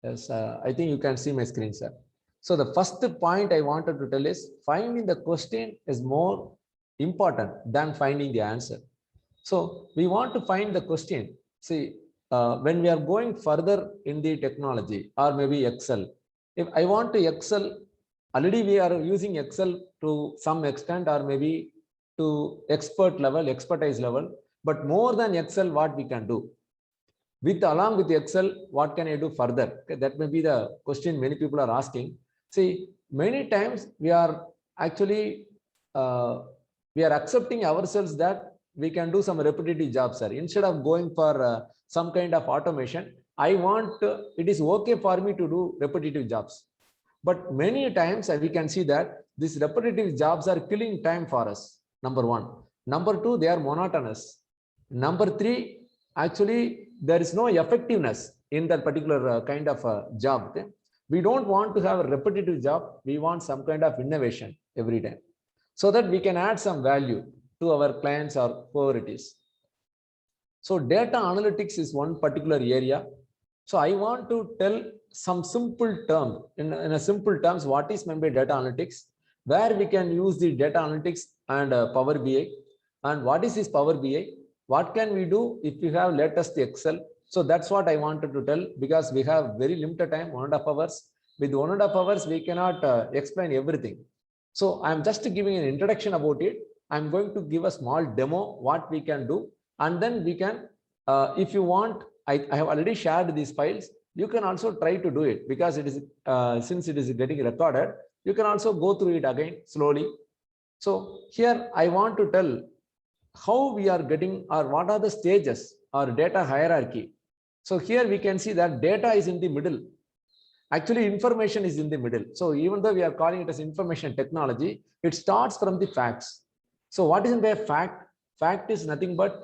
Yes, I think you can see my screen, sir. So the first point I wanted to tell is finding the question is more important than finding the answer. So we want to find the question. See, when we are going further in the technology or maybe Excel, if I want to Excel, already we are using Excel to some extent or maybe to expertise level, but more than Excel, what we can do? With along with Excel, what can I do further? Okay, that may be the question many people are asking. See, many times we are actually uh, we are accepting ourselves that we can do some repetitive jobs, sir. Instead of going for some kind of automation, I want it is okay for me to do repetitive jobs. But many times we can see that these repetitive jobs are killing time for us. Number one. Number two, they are monotonous. Number three, actually there is no effectiveness in that particular kind of job. Okay? We don't want to have a repetitive job. We want some kind of innovation every time so that we can add some value to our clients or whoever it is. So data analytics is one particular area. So I want to tell some simple term in a simple terms what is meant by data analytics, where we can use the data analytics and Power BI, and what is this Power BI, what can we do if we have latest Excel. So that's what I wanted to tell, because we have very limited time, 1.5 hours. With 1.5 hours we cannot explain everything. So I'm just giving an introduction about it. I'm going to give a small demo what we can do, and then we can if you want, I have already shared these files. You can also try to do it, because it is since it is getting recorded, you can also go through it again slowly. So here I want to tell how we are getting, or what are the stages or data hierarchy. So here we can see that data is in the middle. Actually information is in the middle. So even though we are calling it as information technology, it starts from the facts. So what is in the fact? Fact is nothing but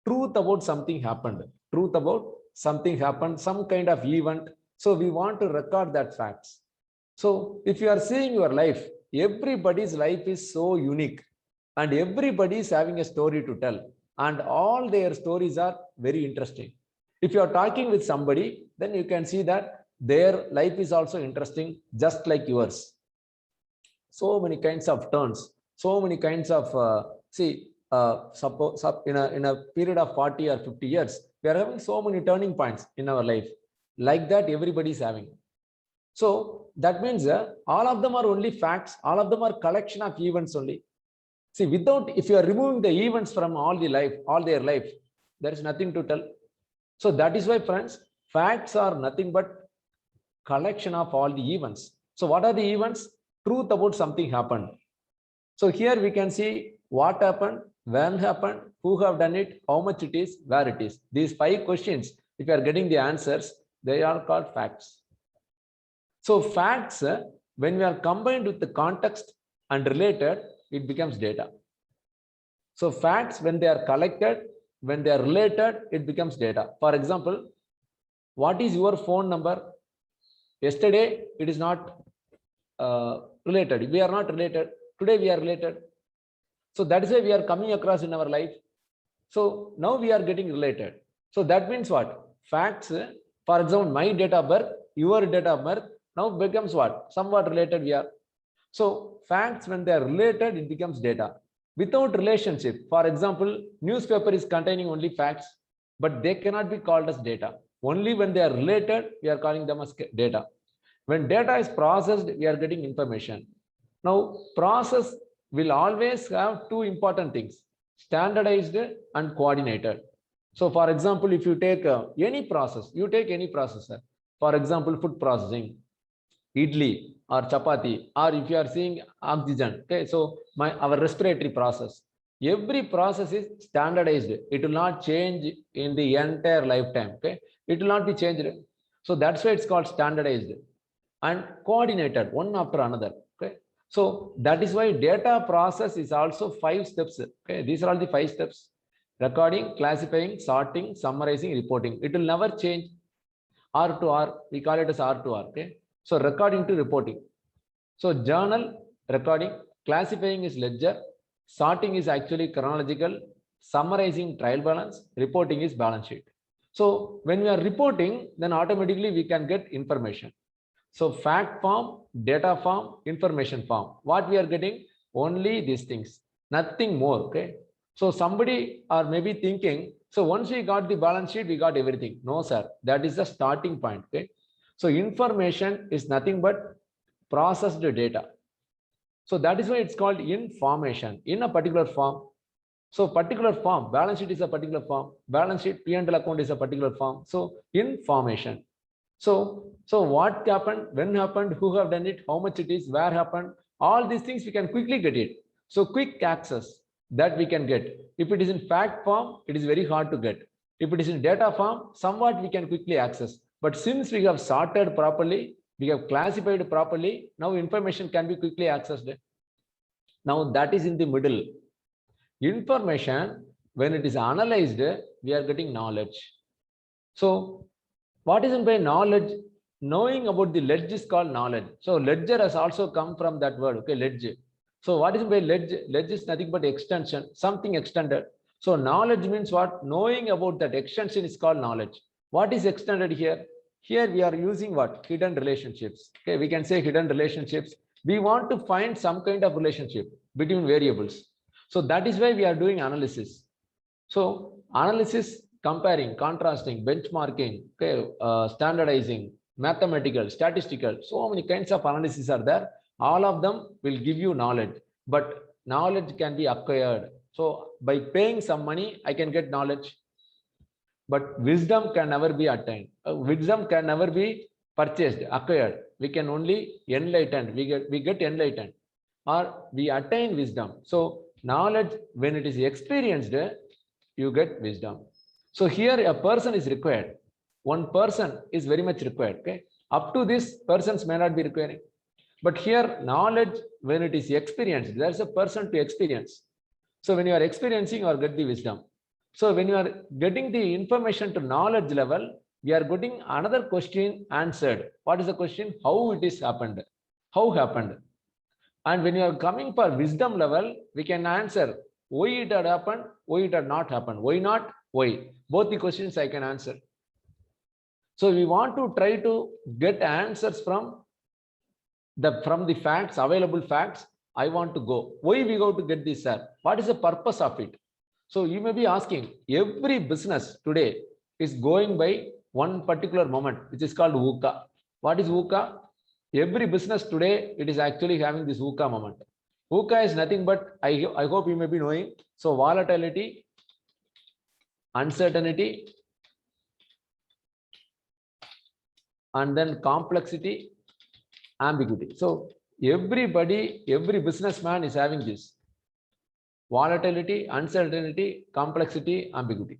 truth about something happened. Truth about something happened, some kind of event. So we want to record that facts. So if you are seeing your life, everybody's life is so unique, and everybody is having a story to tell, and all their stories are very interesting. If you are talking with somebody, then you can see that their life is also interesting, just like yours. So many kinds of turns, so many kinds of see, suppose in a period of 40 or 50 years, we are having so many turning points in our life. Like that everybody is having. So that means all of them are only facts, all of them are collection of events only. See, without, if you are removing the events from all their life, there is nothing to tell. So that is why, friends, facts are nothing but collection of all the events. So what are the events? Truth about something happened. So here we can see what happened, when happened, who have done it, how much it is, where it is. These 5 questions, if you are getting the answers, they are called facts. So facts, when we are combined with the context and related, it becomes data. So facts, when they are collected, when they are related, it becomes data. For example, what is your phone number? Yesterday it is not related, we are not related. Today we are related. So that is why we are coming across in our life. So now we are getting related. So that means what? Facts, for example, my date of birth, your date of birth, now becomes what? Somewhat related we are. So facts, when they are related, it becomes data. Without relationship, for example, newspaper is containing only facts, but they cannot be called as data. Only when they are related, we are calling them as data. When data is processed, we are getting information. Now, process will always have 2 important things: standardized and coordinated. So for example, if you take any process, you take any processor, for example, food processing, idli or chapati, or if you are seeing oxygen, okay, so our respiratory process, every process is standardized. It will not change in the entire lifetime. Okay, it will not be changed. So that's why it's called standardized and coordinated, one after another. Okay, so that is why data process is also 5 steps. Okay, these are all the 5 steps: recording, classifying, sorting, summarizing, reporting. It will never change. R to R, we call it as R to R. Okay, so recording to reporting. So journal, recording, classifying is ledger, sorting is actually chronological, summarizing trial balance, reporting is balance sheet. So when we are reporting, then automatically we can get information. So fact form, data form, information form. What we are getting? Only these things, nothing more. Okay. So somebody or maybe thinking, so once we got the balance sheet, we got everything. No, sir. That is the starting point. Okay. So information is nothing but processed data. So that is why it's called information in a particular form. So particular form, balance sheet is a particular form, balance sheet P&L account is a particular form. So information. So what happened, when happened, who have done it, how much it is, where happened, all these things we can quickly get it. So quick access that we can get. If it is in fact form, it is very hard to get. If it is in data form, somewhat we can quickly access. But since we have sorted properly, we have classified properly, now information can be quickly accessed. Now that is in the middle. Information, when it is analyzed, we are getting knowledge. So what is meant by knowledge? Knowing about the ledge is called knowledge. So ledger has also come from that word, okay, ledge. So what is meant by ledge? Ledge is nothing but extension, something extended. So knowledge means what? Knowing about that extension is called knowledge. What is extended here? Here we are using what? Hidden relationships. Okay, we can say hidden relationships. We want to find some kind of relationship between variables. So that is why we are doing analysis. So analysis, comparing, contrasting, benchmarking, okay, standardizing, mathematical, statistical, so many kinds of analysis are there. All of them will give you knowledge, but knowledge can be acquired. So by paying some money, I can get knowledge, but wisdom can never be attained. Wisdom can never be purchased, acquired. We can only enlightened. We get enlightened, or we attain wisdom. So knowledge, when it is experienced, you get wisdom. So here a person is required. One person is very much required. Okay. Up to this, persons may not be requiring. But here, knowledge, when it is experienced, there's a person to experience. So when you are experiencing or get the wisdom. So when you are getting the information to knowledge level, we are getting another question answered. What is the question? How it is happened? How happened? And when you are coming for wisdom level, we can answer why it had happened, why it had not happened, why not, why. Both the questions I can answer. So we want to try to get answers from the facts, available facts. I want to go. Why we go to get this, sir? What is the purpose of it? So you may be asking, every business today is going by one particular moment, which is called VUCA. What is VUCA? Every business today, it is actually having this VUCA moment. VUCA is nothing but, I hope you may be knowing. So volatility, uncertainty, and then complexity, ambiguity. So everybody, every businessman is having this volatility, uncertainty, complexity, ambiguity.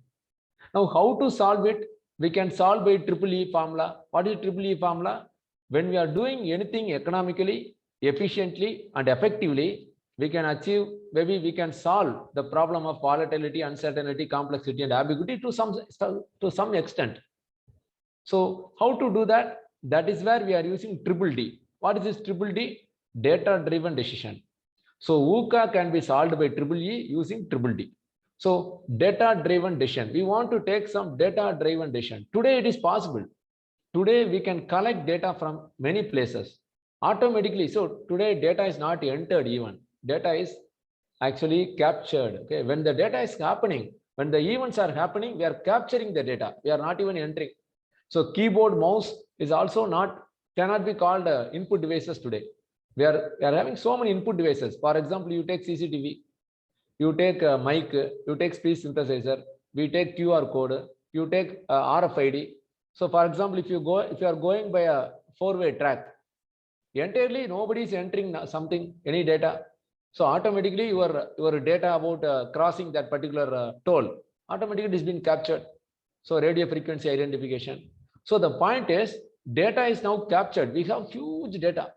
Now, how to solve it? We can solve by triple E formula. What is triple E formula? When we are doing anything economically, efficiently, and effectively, we can achieve, maybe we can solve the problem of volatility, uncertainty, complexity, and ambiguity to some extent. So how to do that? That is where we are using triple D. What is this triple D? Data-driven decision. So VUCA can be solved by triple E using triple D. So data-driven decision. We want to take some data-driven decision. Today it is possible. Today we can collect data from many places automatically. So today data is not entered even. Data is actually captured. Okay, when the data is happening, when the events are happening, we are capturing the data. We are not even entering. So keyboard, mouse is also cannot be called input devices today. We are having so many input devices. For example, you take CCTV, you take mic, you take speech synthesizer, we take QR code, you take RFID. So for example, if you are going by a four-way track, entirely nobody is entering something, any data. So automatically your data about crossing that particular toll, automatically it is being captured. So radio frequency identification. So the point is, data is now captured. We have huge data.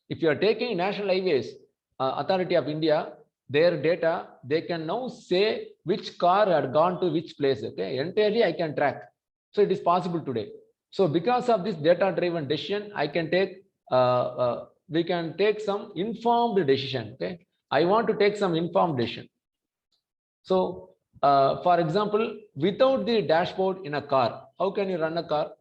If you are taking National Highways Authority of India, their data, they can now say which car had gone to which place. Okay, entirely I can track. So it is possible today. So because of this data-driven decision, I can take we can take some informed decision. Okay, I want to take some informed decision. So For example, without the dashboard in a car, how can you run a car?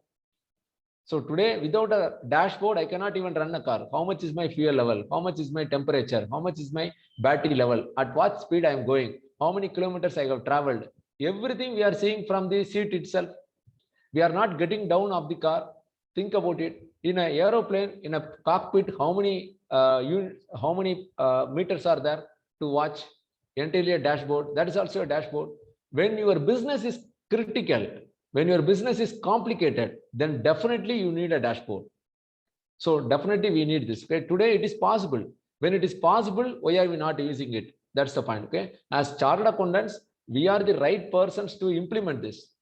So today, without a dashboard, I cannot even run a car. How much is my fuel level? How much is my temperature? How much is my battery level? At what speed I am going? How many kilometers I have traveled? Everything we are seeing from the seat itself. We are not getting down of the car. Think about it. In an aeroplane, in a cockpit, how many meters are there to watch? Entirely a dashboard. That is also a dashboard. When your business is critical, when your business is complicated, then definitely you need a dashboard. So definitely we need this. Okay? Today it is possible. When it is possible, why are we not using it? That's the point. Okay. As chartered accountants, we are the right persons to implement this.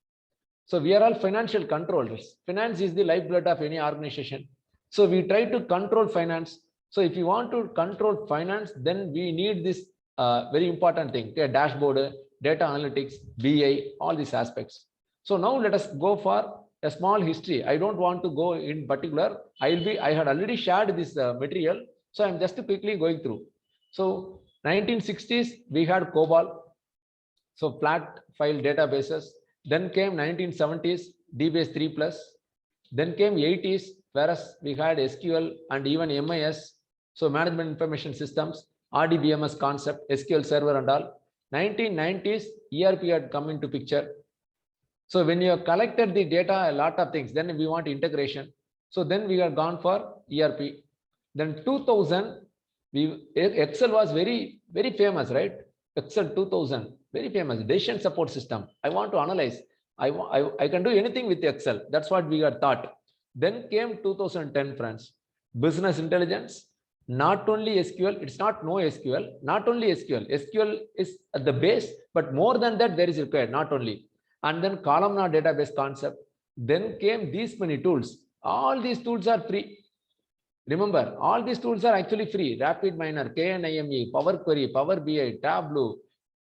So we are all financial controllers. Finance is the lifeblood of any organization. So we try to control finance. So if you want to control finance, then we need this very important thing, okay? Dashboard, data analytics, BI, all these aspects. So now let us go for a small history. I don't want to go in particular. I had already shared this material. So I'm just quickly going through. So 1960s, we had COBOL. So flat file databases. Then came 1970s, DBase 3+. Then came 80s, whereas we had SQL and even MIS. So management information systems, RDBMS concept, SQL server and all. 1990s, ERP had come into picture. So when you have collected the data, a lot of things, then we want integration. So then we have gone for ERP. Then 2000, Excel was very, very famous, right? Excel 2000, very famous, decision support system. I want to analyze. I can do anything with Excel. That's what we are taught. Then came 2010, friends. Business intelligence, not only SQL, it's not no SQL, not only SQL. SQL is at the base, but more than that, there is required, not only. And then columnar database concept. Then came these many tools. All these tools are free. Remember, all these tools are actually free. RapidMiner, KNIME, Power Query, Power BI, Tableau,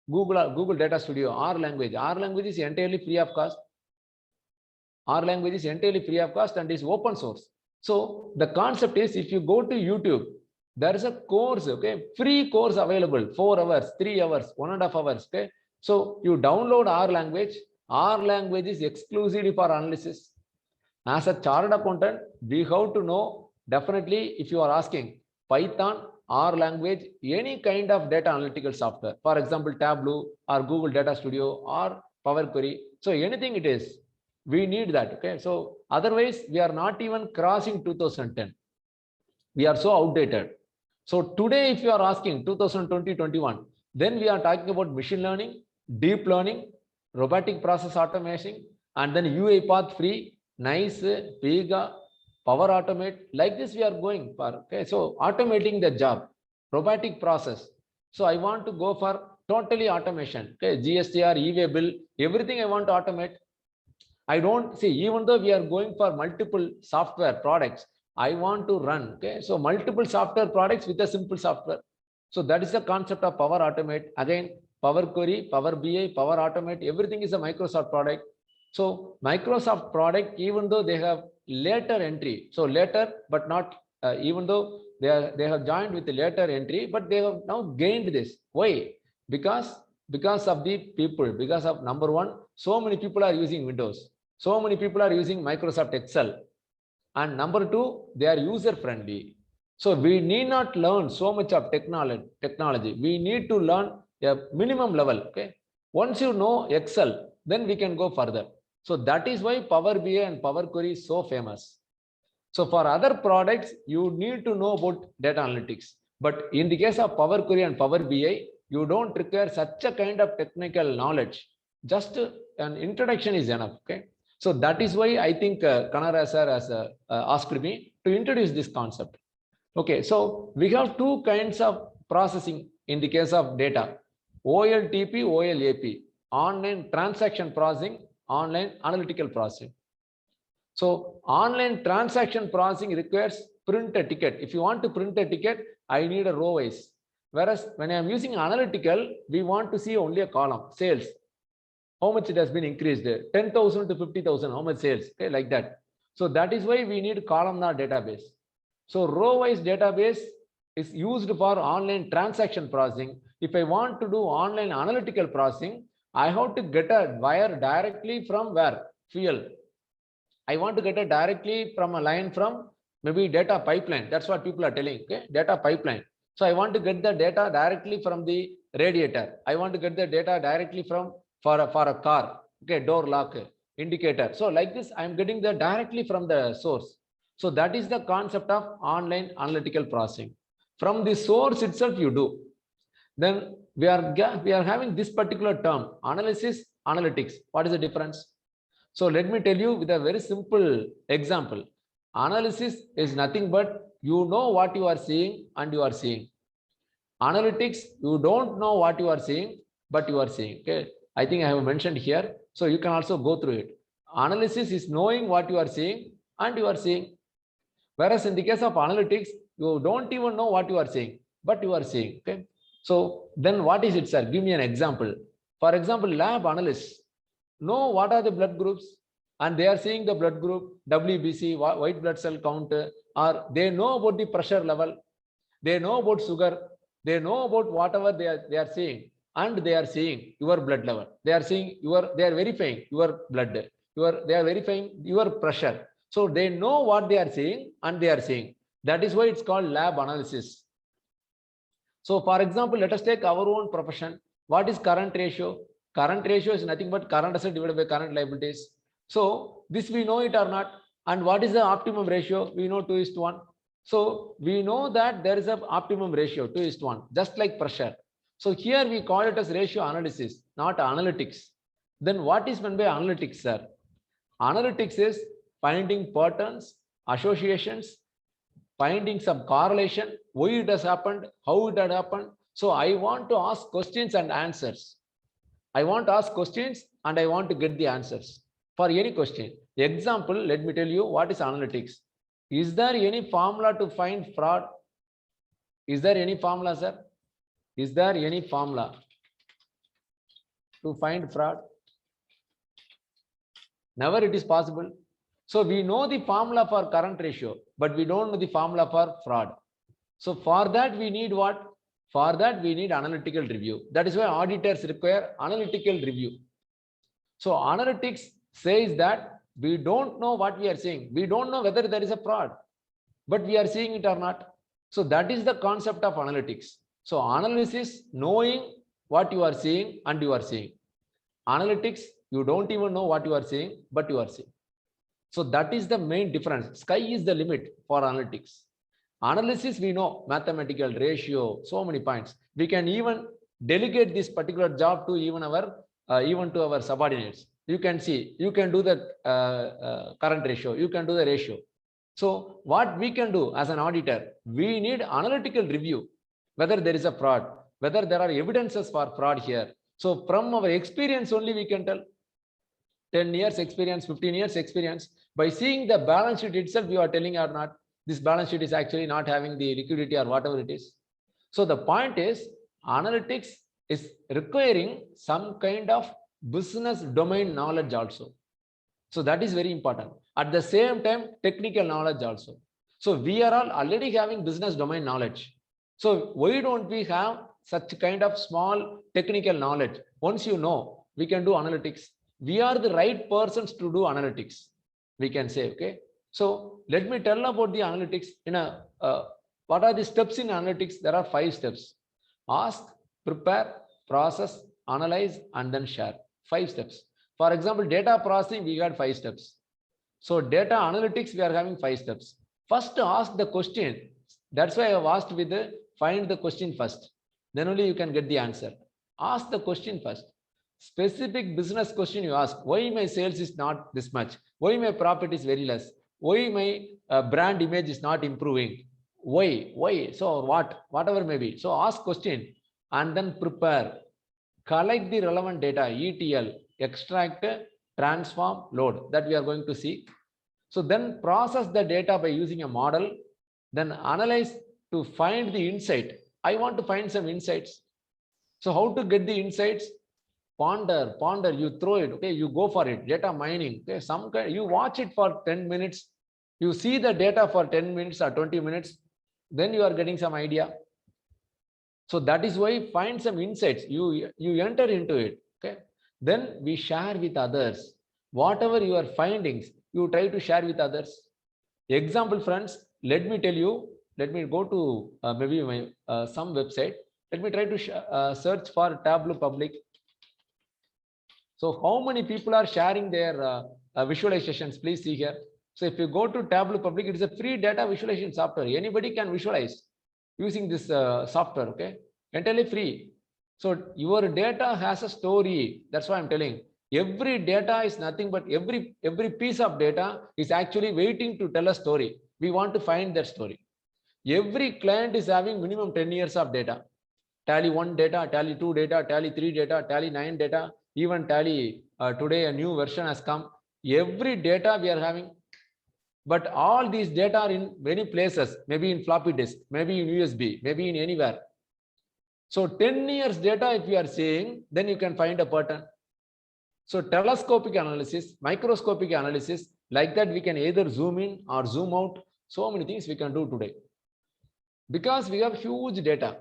Google Data Studio, R language. R language is entirely free of cost. R language is entirely free of cost and is open source. So the concept is, if you go to YouTube, there is a course, okay, free course available, 4 hours, 3 hours, 1.5 hours. Okay, so you download R language. R language is exclusively for analysis. As a chartered accountant, we have to know. Definitely, if you are asking Python, R language, any kind of data analytical software, for example, Tableau or Google Data Studio or Power Query. So anything it is, we need that. Okay. So otherwise, we are not even crossing 2010. We are so outdated. So today, if you are asking 2020-21, then we are talking about machine learning, deep learning, robotic process automation, and then UiPath free, NICE, Pega, Power Automate. Like this we are going for. Okay, so automating the job, robotic process. So I want to go for totally automation. Okay, GSTR, e-way bill, everything I want to automate. I don't see, even though we are going for multiple software products, I want to run. Okay, so multiple software products with a simple software. So that is the concept of Power Automate. Again, Power Query, Power BI, Power Automate, everything is a Microsoft product. So Microsoft product, even though they have later entry, so later, but not even though they have joined with the later entry, but they have now gained this. Why? Because of the people, because of number one, so many people are using Windows, so many people are using Microsoft Excel, and number two, they are user friendly. So we need not learn so much of technology. We need to learn a minimum level. Okay, once you know Excel, then we can go further. So that is why Power BI and Power Query is so famous. So for other products, you need to know about data analytics. But in the case of Power Query and Power BI, you don't require such a kind of technical knowledge. Just an introduction is enough. Okay. So that is why I think Kanara sir has asked me to introduce this concept. Okay. So we have two kinds of processing in the case of data: OLTP, OLAP, online transaction processing, online analytical processing. So online transaction processing requires print a ticket. If you want to print a ticket, I need a row wise. Whereas when I am using analytical, we want to see only a column, sales. How much it has been increased, 10,000 to 50,000, how much sales, okay, like that. So that is why we need columnar database. So row wise database is used for online transaction processing. If I want to do online analytical processing, I have to get a wire directly from where? Fuel. I want to get it directly from a line from maybe data pipeline. That's what people are telling. Okay, data pipeline. So I want to get the data directly from the radiator. I want to get the data directly from for a car. Okay, door lock, indicator. So like this, I'm getting the directly from the source. So that is the concept of online analytical processing. From the source itself, you do. Then we are having this particular term, analysis, analytics. What is the difference? So let me tell you with a very simple example. Analysis is nothing but you know what you are seeing and you are seeing. Analytics, you don't know what you are seeing, but you are seeing. Okay, I think I have mentioned here. So you can also go through it. Analysis is knowing what you are seeing and you are seeing. Whereas in the case of analytics, you don't even know what you are seeing, but you are seeing. Okay. So then what is it, sir? Give me an example. For example, lab analysts know what are the blood groups and they are seeing the blood group, WBC, white blood cell count, or they know about the pressure level, they know about sugar, they know about whatever they are seeing, and they are seeing your blood level. They are seeing they are verifying your blood, they are verifying your pressure. So they know what they are seeing and they are seeing. That is why it's called lab analysis. So for example, let us take our own profession. What is current ratio? Current ratio is nothing but current asset divided by current liabilities. So this we know it or not. And what is the optimum ratio? We know 2:1. So we know that there is an optimum ratio 2:1, just like pressure. So here we call it as ratio analysis, not analytics. Then what is meant by analytics, sir? Analytics is finding patterns, associations, finding some correlation, why it has happened, how it had happened. So I want to ask questions and answers. I want to ask questions and I want to get the answers for any question. Example, let me tell you what is analytics. Is there any formula to find fraud? Is there any formula, sir? Is there any formula to find fraud? Never it is possible. So we know the formula for current ratio, but we don't know the formula for fraud. So for that we need what? For that we need analytical review. That is why auditors require analytical review. So analytics says that we don't know what we are seeing. We don't know whether there is a fraud, but we are seeing it or not. So that is the concept of analytics. So analysis, knowing what you are seeing and you are seeing. Analytics, you don't even know what you are seeing, but you are seeing. So that is the main difference. Sky is the limit for analytics. Analysis, we know mathematical ratio, so many points. We can even delegate this particular job to even to our subordinates. You can see, you can do the current ratio, you can do the ratio. So what we can do as an auditor, we need analytical review, whether there is a fraud, whether there are evidences for fraud here. So from our experience only we can tell. 10 years experience, 15 years experience, by seeing the balance sheet itself, you are telling or not, this balance sheet is actually not having the liquidity or whatever it is. So the point is, analytics is requiring some kind of business domain knowledge also. So that is very important. At the same time, technical knowledge also. So we are all already having business domain knowledge. So why don't we have such kind of small technical knowledge? Once you know, we can do analytics. We are the right persons to do analytics, we can say. Okay, so let me tell about the analytics in a what are the steps in analytics? There are 5 steps: ask, prepare, process, analyze, and then share. 5 steps. For example, data processing, we got 5 steps. So data analytics, we are having 5 steps. First, ask the question. That's why I have asked with the find the question first, then only you can get the answer. Ask the question first. Specific business question you ask: why my sales is not this much? Why my profit is very less? Why my brand image is not improving? Why? So whatever may be. So ask question and then prepare. Collect the relevant data, ETL, extract, transform, load, that we are going to see. So then process the data by using a model, then analyze to find the insight. I want to find some insights. So how to get the insights? Ponder, you throw it, okay, you go for it. Data mining, okay, some kind, you watch it for 10 minutes, you see the data for 10 minutes or 20 minutes, then you are getting some idea. So that is why find some insights, you enter into it. Okay, Then we share with others. Whatever your findings, you try to share with others. Example, friends, let me tell you, let me go to maybe my some website. Let me try to search for Tableau Public. So how many people are sharing their visualizations? Please see here. So if you go to Tableau Public, it is a free data visualization software. Anybody can visualize using this software, okay? Entirely free. So your data has a story. That's why I'm telling. Every data is nothing but every piece of data is actually waiting to tell a story. We want to find that story. Every client is having minimum 10 years of data. Tally 1 data, Tally 2 data, Tally 3 data, Tally 9 data, even Tally today a new version has come. Every data we are having, but all these data are in many places, maybe in floppy disk, maybe in USB, maybe in anywhere. So 10 years data if you are seeing, then you can find a pattern. So telescopic analysis, microscopic analysis, like that we can either zoom in or zoom out. So many things we can do today because we have huge data.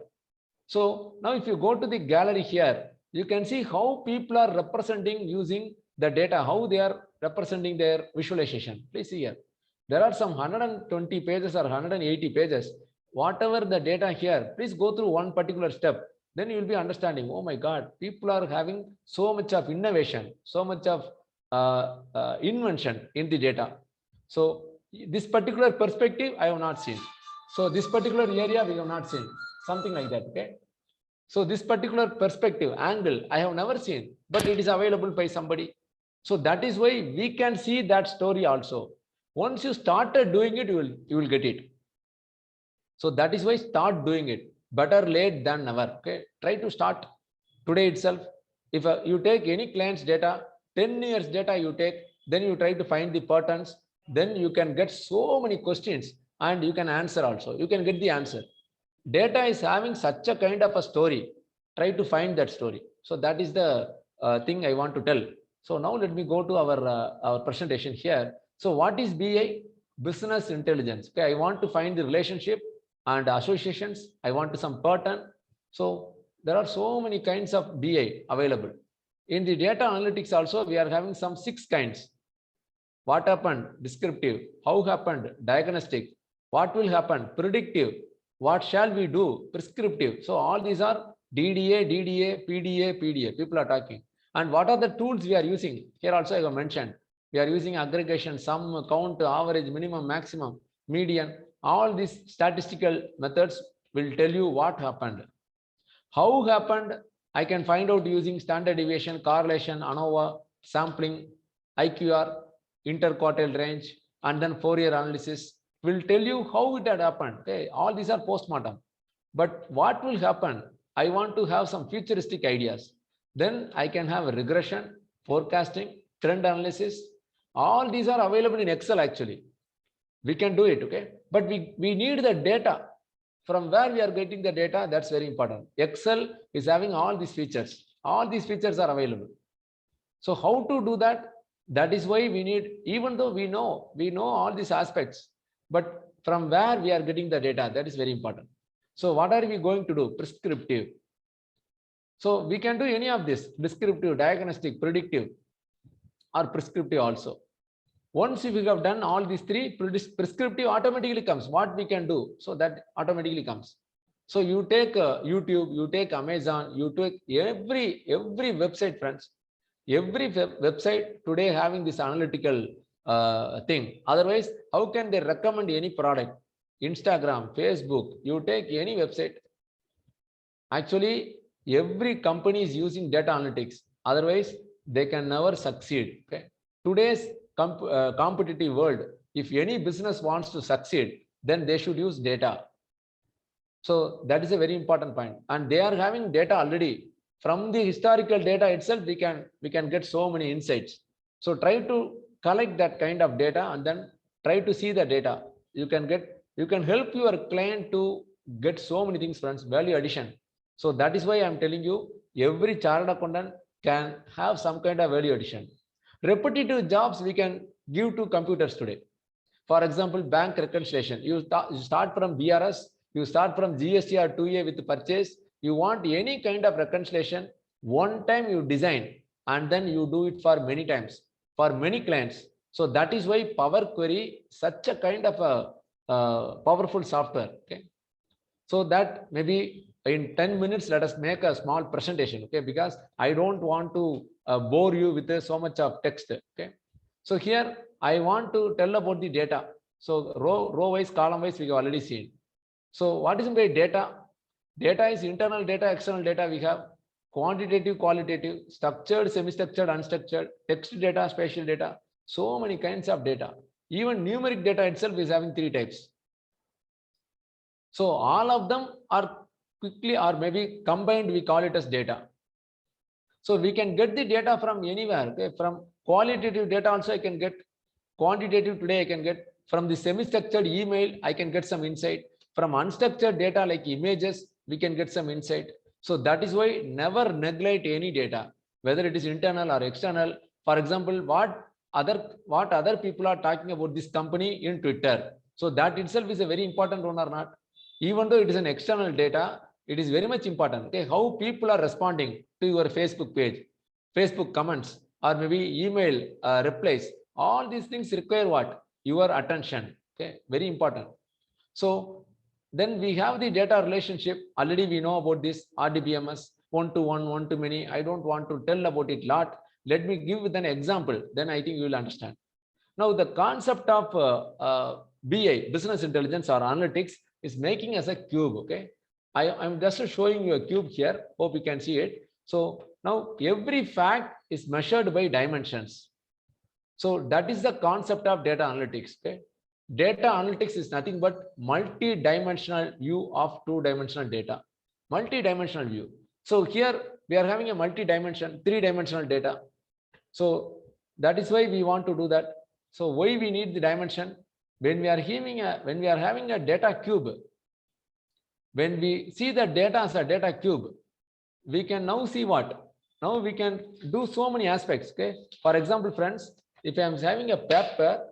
So now if you go to the gallery here, you can see how people are representing using the data, how they are representing their visualization. Please see here. There are some 120 pages or 180 pages. Whatever the data here, please go through one particular step. Then you will be understanding, oh my God, people are having so much of innovation, so much of invention in the data. So this particular perspective, I have not seen. So this particular area, we have not seen. Something like that, okay? So this particular perspective, angle, I have never seen, but it is available by somebody. So that is why we can see that story also. Once you started doing it, you will get it. So that is why start doing it. Better late than never. Okay, try to start today itself. If you take any client's data, 10 years data you take, then you try to find the patterns, then you can get so many questions and you can answer also. You can get the answer. Data is having such a kind of a story. Try to find that story. So that is the thing I want to tell. So now let me go to our presentation here. So what is BI? Business intelligence. Okay, I want to find the relationship and associations. I want to some pattern. So there are so many kinds of BI available. In the data analytics also, we are having some 6 kinds. What happened? Descriptive. How happened? Diagnostic. What will happen? Predictive. What shall we do? Prescriptive. So all these are DDA, PDA. People are talking. And what are the tools we are using? Here also I have mentioned. We are using aggregation, sum, count, average, minimum, maximum, median. All these statistical methods will tell you what happened. How happened? I can find out using standard deviation, correlation, ANOVA, sampling, IQR, interquartile range, and then Fourier analysis will tell you how it had happened. Okay, all these are postmortem. But what will happen? I want to have some futuristic ideas. Then I can have a regression, forecasting, trend analysis. All these are available in Excel actually. We can do it, okay? But we need the data. From where we are getting the data, that's very important. Excel is having all these features. All these features are available. So how to do that? That is why we need, even though we know all these aspects, but from where we are getting the data, that is very important. So what are we going to do? Prescriptive. So we can do any of this, descriptive, diagnostic, predictive, or prescriptive also. Once we have done all these 3, prescriptive automatically comes. What we can do, so that automatically comes. So you take YouTube, you take Amazon, you take every website, friends. Every website today having this analytical thing. Otherwise, how can they recommend any product? Instagram, Facebook, you take any website. Actually, every company is using data analytics. Otherwise, they can never succeed. Okay? Today's competitive world, if any business wants to succeed, then they should use data. So that is a very important point. And they are having data already. From the historical data itself, we can get so many insights. So try to collect that kind of data and then try to see the data. You can help your client to get so many things, friends, value addition. So that is why I'm telling you, every chartered accountant can have some kind of value addition. Repetitive jobs we can give to computers today. For example, bank reconciliation. You start from BRS, you start from GST or 2A with purchase. You want any kind of reconciliation, one time you design and then you do it for many times, for many clients. So that is why Power Query such a kind of a powerful software. Okay, so that maybe in 10 minutes, let us make a small presentation. Okay, because I don't want to bore you with so much of text. Okay, so here I want to tell about the data. So row wise, column wise, we have already seen. So what is by data? Data is internal data, external data. We have quantitative, qualitative, structured, semi-structured, unstructured, text data, spatial data, so many kinds of data. Even numeric data itself is having 3 types. So all of them are quickly or maybe combined, we call it as data. So we can get the data from anywhere. Okay? From qualitative data also I can get, quantitative today I can get, from the semi-structured email I can get some insight, from unstructured data like images we can get some insight. So that is why never neglect any data, whether it is internal or external. For example, what other people are talking about this company in Twitter. So that itself is a very important one or not. Even though it is an external data, it is very much important. Okay, how people are responding to your Facebook page, Facebook comments, or maybe email replies. All these things require what? Your attention. Okay, very important. So then we have the data relationship. Already we know about this RDBMS, one-to-one, one-to-many. I don't want to tell about it a lot. Let me give with an example. Then I think you will understand. Now the concept of BI, business intelligence or analytics, is making us a cube. Okay, I'm just showing you a cube here. Hope you can see it. So now every fact is measured by dimensions. So that is the concept of data analytics. Okay, data analytics is nothing but multi-dimensional view of two-dimensional data. Multi-dimensional view. So here we are having a multi-dimension, three-dimensional data. So that is why we want to do that. So why we need the dimension? When we are having a data cube, when we see the data as a data cube, we can now see what? Now we can do so many aspects. Okay. For example, friends, if I am having a paper,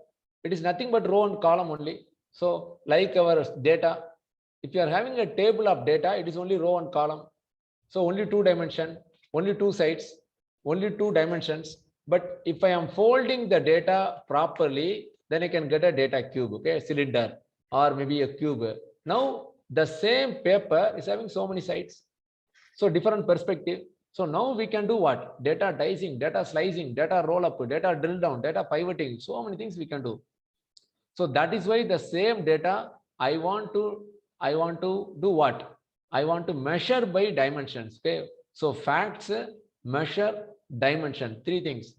it is nothing but row and column only. So like our data, if you are having a table of data, it is only row and column. So only two dimension, only two sides, only two dimensions. But if I am folding the data properly, then I can get a data cube, okay, a cylinder or maybe a cube. Now the same paper is having so many sides. So different perspective. So now we can do what? Data dicing, data slicing, data roll up, data drill down, data pivoting, so many things we can do. So that is why the same data I want to do what? I want to measure by dimensions. Okay. So facts, measure, dimension, three things.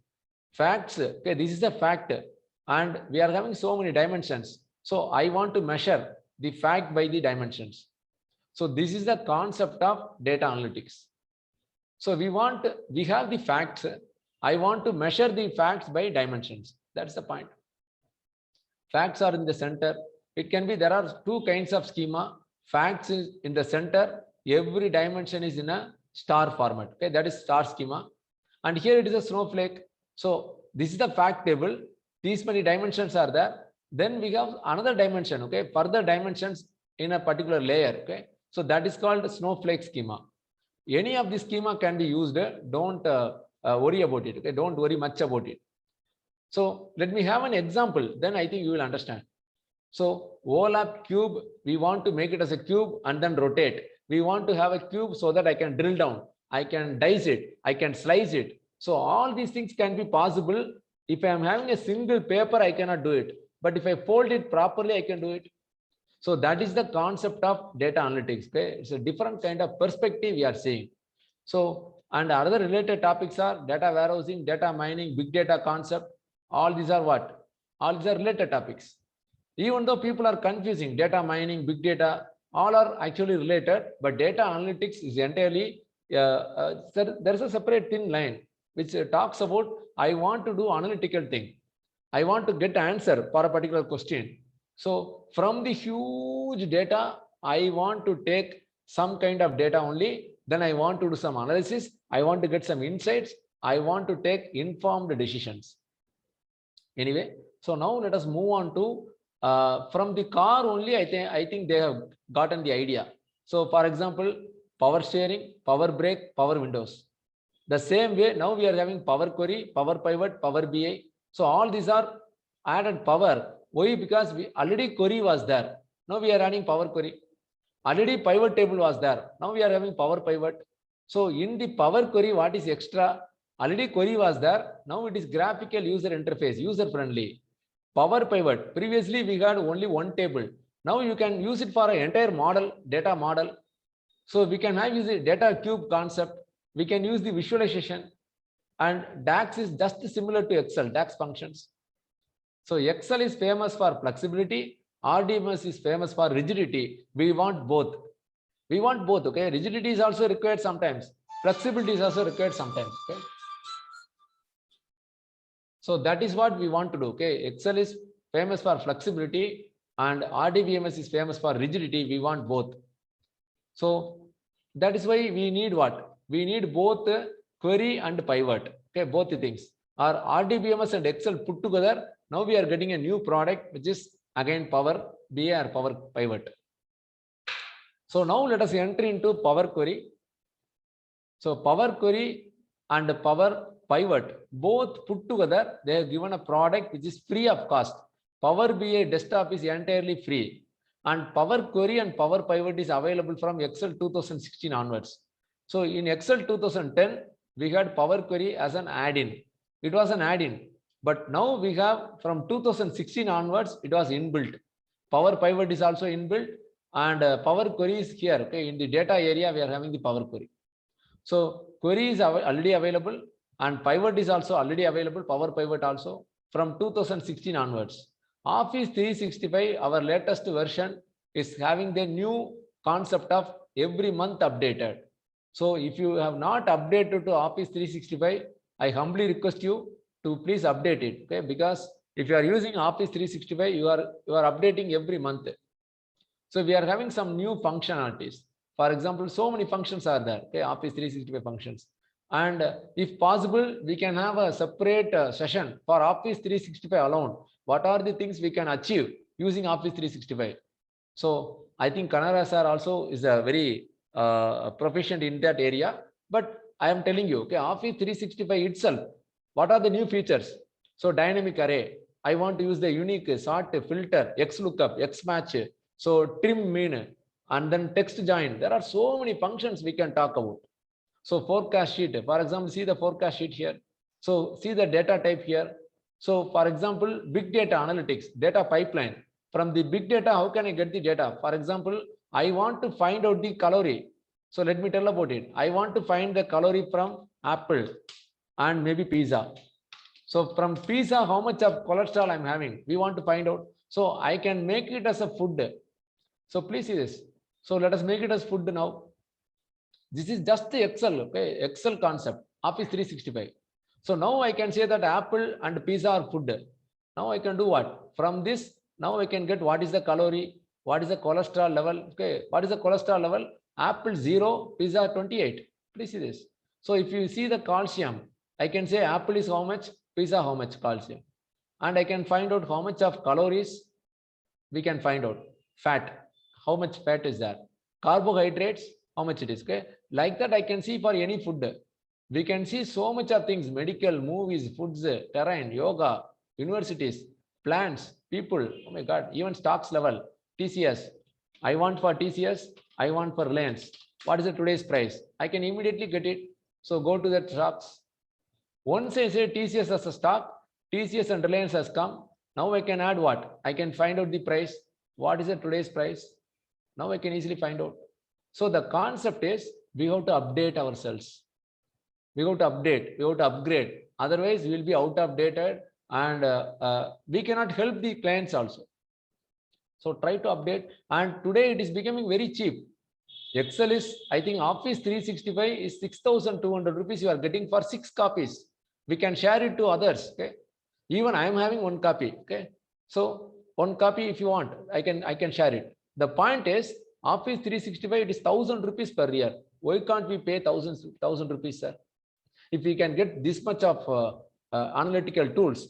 Facts, okay, this is a fact, and we are having so many dimensions. So I want to measure the fact by the dimensions. So this is the concept of data analytics. So we have the facts. I want to measure the facts by dimensions. That's the point. Facts are in the center. It can be, there are two kinds of schema. Facts is in the center. Every dimension is in a star format. Okay, that is star schema. And here it is a snowflake. So this is the fact table. These many dimensions are there. Then we have another dimension. Okay, further dimensions in a particular layer. Okay, so that is called snowflake schema. Any of this schema can be used. Don't worry about it. Okay, don't worry much about it. So let me have an example. Then I think you will understand. So overlap cube, we want to make it as a cube and then rotate. We want to have a cube so that I can drill down, I can dice it, I can slice it. So all these things can be possible. If I am having a single paper, I cannot do it. But if I fold it properly, I can do it. So that is the concept of data analytics. Okay, it's a different kind of perspective we are seeing. So, and other related topics are data warehousing, data mining, big data concept. All these are what? All these are related topics. Even though people are confusing data mining, big data, all are actually related, but data analytics is entirely, there is a separate thin line which talks about, I want to do analytical thing. I want to get answer for a particular question. So from the huge data, I want to take some kind of data only. Then I want to do some analysis. I want to get some insights. I want to take informed decisions. Anyway, so now let us move on to from the car only. I think they have gotten the idea. So for example, power steering, power brake, power windows. The same way, now we are having Power Query, Power Pivot, Power BI. So all these are added power. Why? Because we already query was there. Now we are adding Power Query. Already pivot table was there. Now we are having Power Pivot. So in the Power Query, what is extra? Already query was there. Now it is graphical user interface, user friendly. Power Pivot. Previously we had only one table. Now you can use it for an entire model, data model. So we can have use the data cube concept. We can use the visualization, and DAX is just similar to Excel, DAX functions. So Excel is famous for flexibility. RDBMS is famous for rigidity. We want both. We want both. Okay. Rigidity is also required sometimes. Flexibility is also required sometimes. Okay. So that is what we want to do. Okay. Excel is famous for flexibility and RDBMS is famous for rigidity. We want both. So that is why we need what? We need both query and pivot. Okay, both the things. Our RDBMS and Excel put together. Now we are getting a new product, which is again Power BI or Power Pivot. So now let us enter into Power Query. So Power Query and Power Pivot, both put together, they have given a product which is free of cost. Power BI desktop is entirely free. And Power Query and Power Pivot is available from Excel 2016 onwards. So in Excel 2010, we had Power Query as an add-in. It was an add-in. But now we have from 2016 onwards, it was inbuilt. Power Pivot is also inbuilt and Power Query is here. Okay, in the data area, we are having the Power Query. So query is already available and pivot is also already available, Power Pivot also from 2016 onwards. Office 365, our latest version, is having the new concept of every month updated. So if you have not updated to Office 365, I humbly request you to please update it. Okay, because if you are using Office 365, you are updating every month. So we are having some new functionalities. For example, so many functions are there. Okay, Office 365 functions. And if possible, we can have a separate session for Office 365 alone. What are the things we can achieve using Office 365? So I think Kanara sir also is a very proficient in that area. But I am telling you, okay, Office 365 itself, what are the new features? So dynamic array. I want to use the unique sort filter, XLOOKUP, XMatch. So trim mean and then text join. There are so many functions we can talk about. So forecast sheet, for example, see the forecast sheet here. So see the data type here. So for example, big data analytics, data pipeline. From the big data, how can I get the data? For example, I want to find out the calorie. So let me tell about it. I want to find the calorie from apple and maybe pizza. So from pizza, how much of cholesterol I'm having? We want to find out. So I can make it as a food. So please see this. So let us make it as food now. This is just the Excel, okay? Excel concept, Office 365. So now I can say that apple and pizza are food. Now I can do what? From this, now I can get what is the calorie, what is the cholesterol level, okay? What is the cholesterol level? Apple 0, pizza 28. Please see this. So if you see the calcium, I can say apple is how much, pizza how much calcium. And I can find out how much of calories we can find out. Fat, how much fat is there? Carbohydrates, how much it is, okay? Like that I can see for any food. We can see so much of things, medical, movies, foods, terrain, yoga, universities, plants, people, oh my God, even stocks level, TCS. I want for TCS, I want for Reliance. What is the today's price? I can immediately get it. So go to the stocks. Once I say TCS as a stock, TCS and Reliance has come. Now I can add what? I can find out the price. What is the today's price? Now I can easily find out. So the concept is we have to update ourselves. We have to update, we have to upgrade. Otherwise, we will be out of date and we cannot help the clients also. So try to update. And today it is becoming very cheap. Excel is, I think Office 365 is 6,200 rupees you are getting for 6 copies. We can share it to others. Okay. Even I am having 1 copy. Okay. So 1 copy if you want, I can share it. The point is Office 365, it is 1,000 rupees per year. Why can't we pay 1,000 rupees, sir? If we can get this much of analytical tools,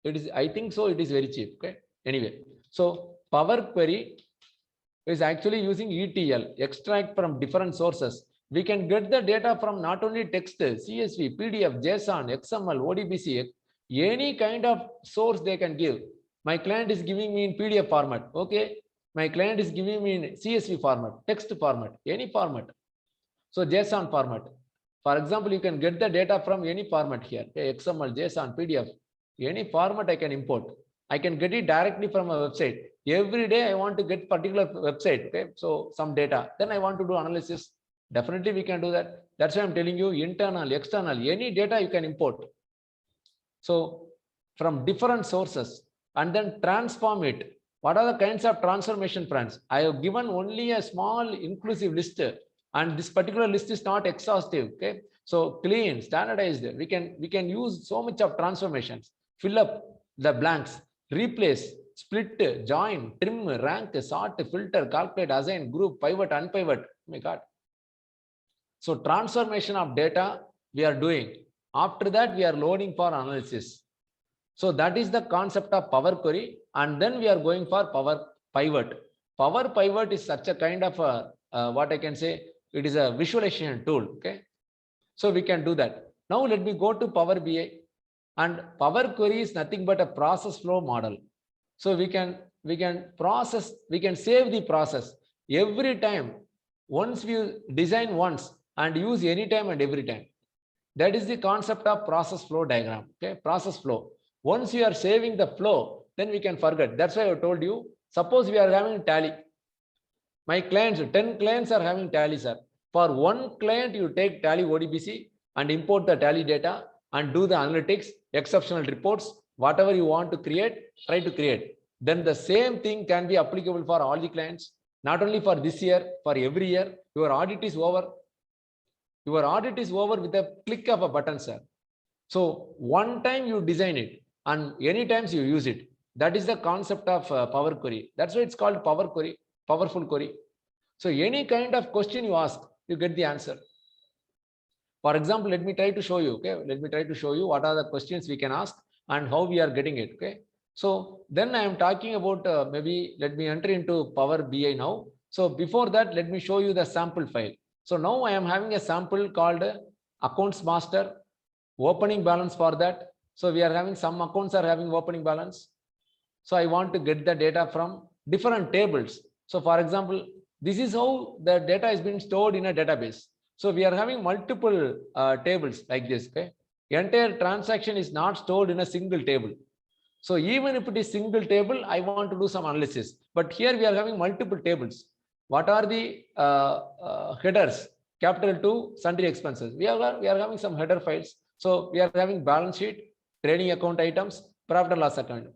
it is, I think so, it is very cheap. Okay. Anyway, so Power Query is actually using ETL, extract from different sources. We can get the data from not only text, CSV, PDF, JSON, XML, ODBC, any kind of source they can give. My client is giving me in PDF format. Okay. My client is giving me in CSV format, text format, any format. So JSON format. For example, you can get the data from any format here. Okay, XML, JSON, PDF, any format I can import. I can get it directly from a website. Every day I want to get particular website. Okay, so some data. Then I want to do analysis. Definitely we can do that. That's why I'm telling you, internal, external, any data you can import. So from different sources and then transform it. What are the kinds of transformation, friends? I have given only a small inclusive list, and this particular list is not exhaustive. Okay, so clean, standardized. We can use so much of transformations. Fill up the blanks, replace, split, join, trim, rank, sort, filter, calculate, assign, group, pivot, unpivot. Oh my God. So transformation of data we are doing. After that, we are loading for analysis. So that is the concept of Power Query, and then we are going for Power Pivot. Power Pivot is such a kind of what I can say, it is a visualization tool. Okay, so we can do that. Now let me go to Power BI, and Power Query is nothing but a process flow model. So we can process, we can save the process every time. Once we design once and use anytime and every time. That is the concept of process flow diagram. Okay, process flow. Once you are saving the flow, then we can forget. That's why I told you, suppose we are having tally. My clients, 10 clients are having tally, sir. For one client, you take tally ODBC and import the tally data and do the analytics, exceptional reports, whatever you want to create, try to create. Then the same thing can be applicable for all the clients, not only for this year, for every year. Your audit is over. Your audit is over with a click of a button, sir. So one time you design it and any times you use it. That is the concept of Power Query. That's why it's called Power Query, powerful query. So any kind of question you ask, you get the answer. For example, let me try to show you. Okay, let me try to show you what are the questions we can ask and how we are getting it. Okay, so then I am talking about maybe let me enter into Power BI now. So before that, let me show you the sample file. So now I am having a sample called Accounts Master, opening balance for that. So we are having some accounts are having opening balance. So I want to get the data from different tables. So for example, this is how the data is being stored in a database. So we are having multiple tables like this. Okay, entire transaction is not stored in a single table. So even if it is single table, I want to do some analysis. But here we are having multiple tables. What are the headers? Capital to sundry expenses. We are having some header files. So we are having balance sheet, trading account items, profit and loss account,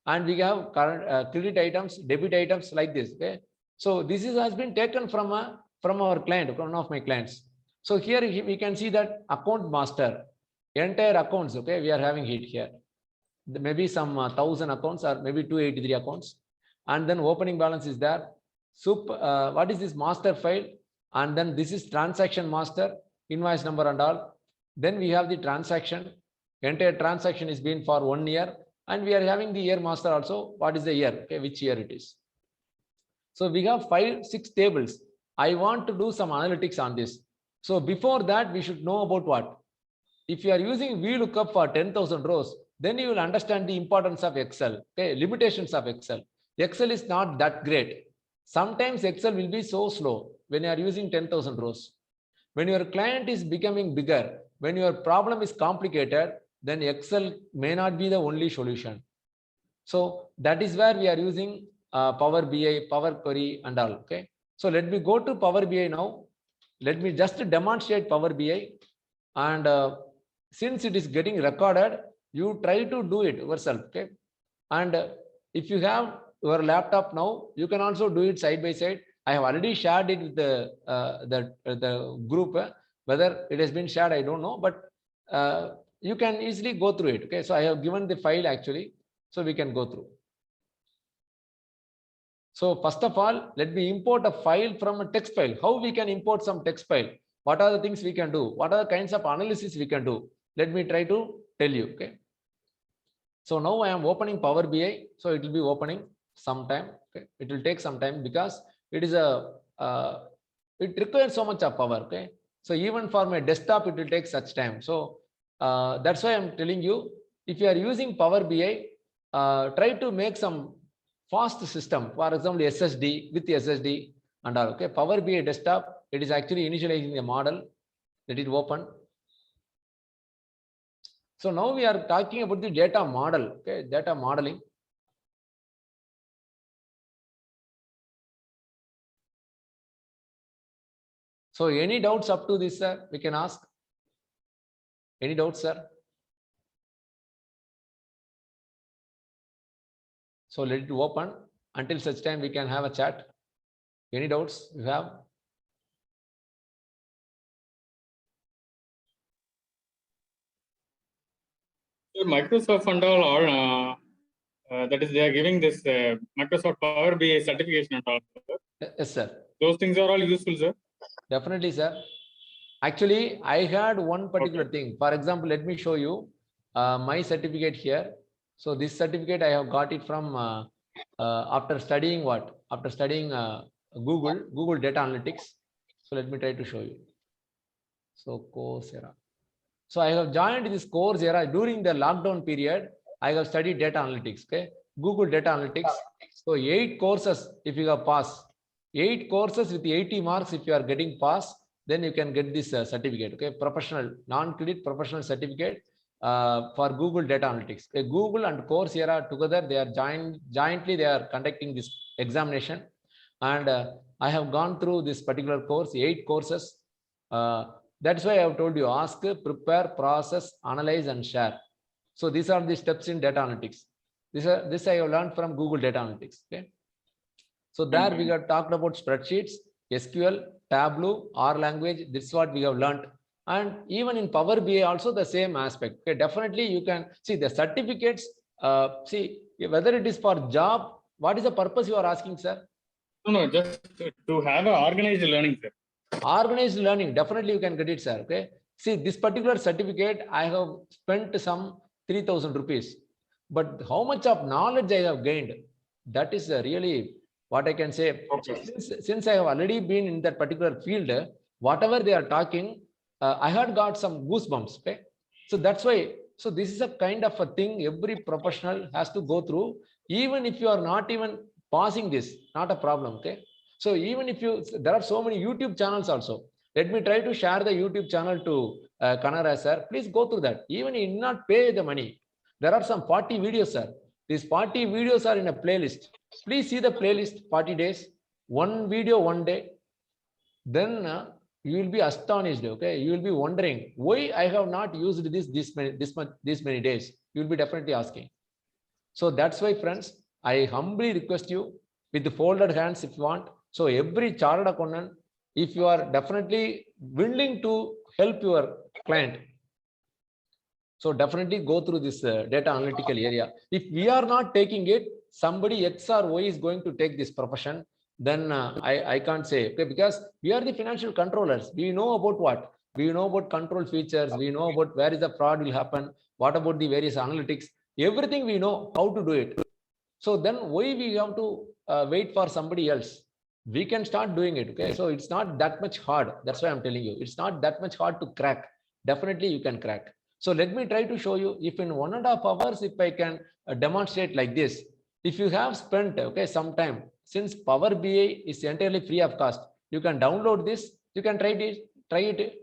and we have current credit items, debit items like this. Okay, so this has been taken from our client, from one of my clients. So here we can see that account master, entire accounts. Okay, we are having it here. Maybe some 1,000 accounts or maybe 283 accounts, and then opening balance is there. What is this master file? And then this is transaction master, invoice number and all. Then we have the transaction. Entire transaction is being for 1 year, and we are having the year master also. What is the year? Okay, which year it is? So we have 5-6 tables. I want to do some analytics on this. So before that, we should know about what? If you are using VLOOKUP for 10,000 rows, then you will understand the importance of Excel. Okay, limitations of Excel. Excel is not that great. Sometimes Excel will be so slow when you are using 10,000 rows. When your client is becoming bigger, when your problem is complicated, then Excel may not be the only solution. So that is where we are using Power BI, Power Query and all. Okay, so let me go to Power BI now. Let me just demonstrate Power BI, and since it is getting recorded, you try to do it yourself. Okay, and if you have your laptop now, you can also do it side by side. I have already shared it with the group. Whether it has been shared, I don't know, but you can easily go through it. Okay, so I have given the file actually, so we can go through. So first of all, let me import a file from a text file. How we can import some text file? What are the things we can do? What are the kinds of analysis we can do? Let me try to tell you. Okay, so now I am opening Power BI. So it will be opening sometime. Okay, it will take some time because it is it requires so much of power. Okay, So even for my desktop, it will take such time. So that's why I'm telling you, if you are using Power BI, try to make some fast system. For example, SSD with SSD and all. Okay, Power BI desktop, it is actually initializing the model. Let it open. So now we are talking about the data model. Okay, data modeling. So any doubts up to this, sir? We can ask. Any doubts, sir? So let it open. Until such time we can have a chat. Any doubts you have? Microsoft and all that is, they are giving this Microsoft Power BI certification and all. Yes, sir. Those things are all useful, sir. Definitely, sir. Actually, I had one particular thing. For example, let me show you my certificate here. So this certificate I have got it from after studying what? After studying Google Data Analytics. So let me try to show you. So Coursera. So I have joined this Coursera during the lockdown period. I have studied data analytics. Okay, Google Data Analytics. So 8 courses if you have passed. 8 courses with 80 marks if you are getting passed, then you can get this certificate. Okay, professional, non-credit professional certificate for Google Data Analytics. Okay, Google and Coursera together, they are jointly they are conducting this examination, and I have gone through this particular course, 8 courses. That's why I have told you, ask, prepare, process, analyze, and share. So these are the steps in data analytics. This I have learned from Google Data Analytics. Okay. So there we have talked about spreadsheets, SQL, Tableau, R language. This is what we have learned. And even in Power BI also the same aspect. Okay, definitely you can see the certificates. See whether it is for job. What is the purpose you are asking, sir? No, just to have an organized learning, sir. Organized learning, definitely you can get it, sir. Okay. See, this particular certificate, I have spent some 3,000 rupees. But how much of knowledge I have gained, that is really what I can say. Okay. Since I have already been in that particular field, whatever they are talking, I had got some goosebumps. Okay. So that's why. So this is a kind of a thing every professional has to go through. Even if you are not even passing this, not a problem. Okay. So even if you, there are so many YouTube channels also. Let me try to share the YouTube channel to Kanara, sir. Please go through that. Even you not pay the money. There are some 40 videos, sir. These 40 videos are in a playlist. Please see the playlist, 40 days, one video, one day. Then you will be astonished. Okay, you will be wondering why I have not used this many days. You will be definitely asking. So that's why, friends, I humbly request you with the folded hands if you want. So every chartered accountant, if you are definitely willing to help your client, so definitely go through this data analytical area. If we are not taking it, somebody X or Y is going to take this profession, then I can't say, okay, because we are the financial controllers. We know about what? We know about control features. We know about where is the fraud will happen. What about the various analytics? Everything we know how to do it. So then why we have to wait for somebody else? We can start doing it. Okay, so it's not that much hard. That's why I'm telling you, it's not that much hard to crack. Definitely you can crack. So let me try to show you, if in 1.5 hours, if I can demonstrate like this. If you have spent some time, since Power BI is entirely free of cost, you can download this, you can try it.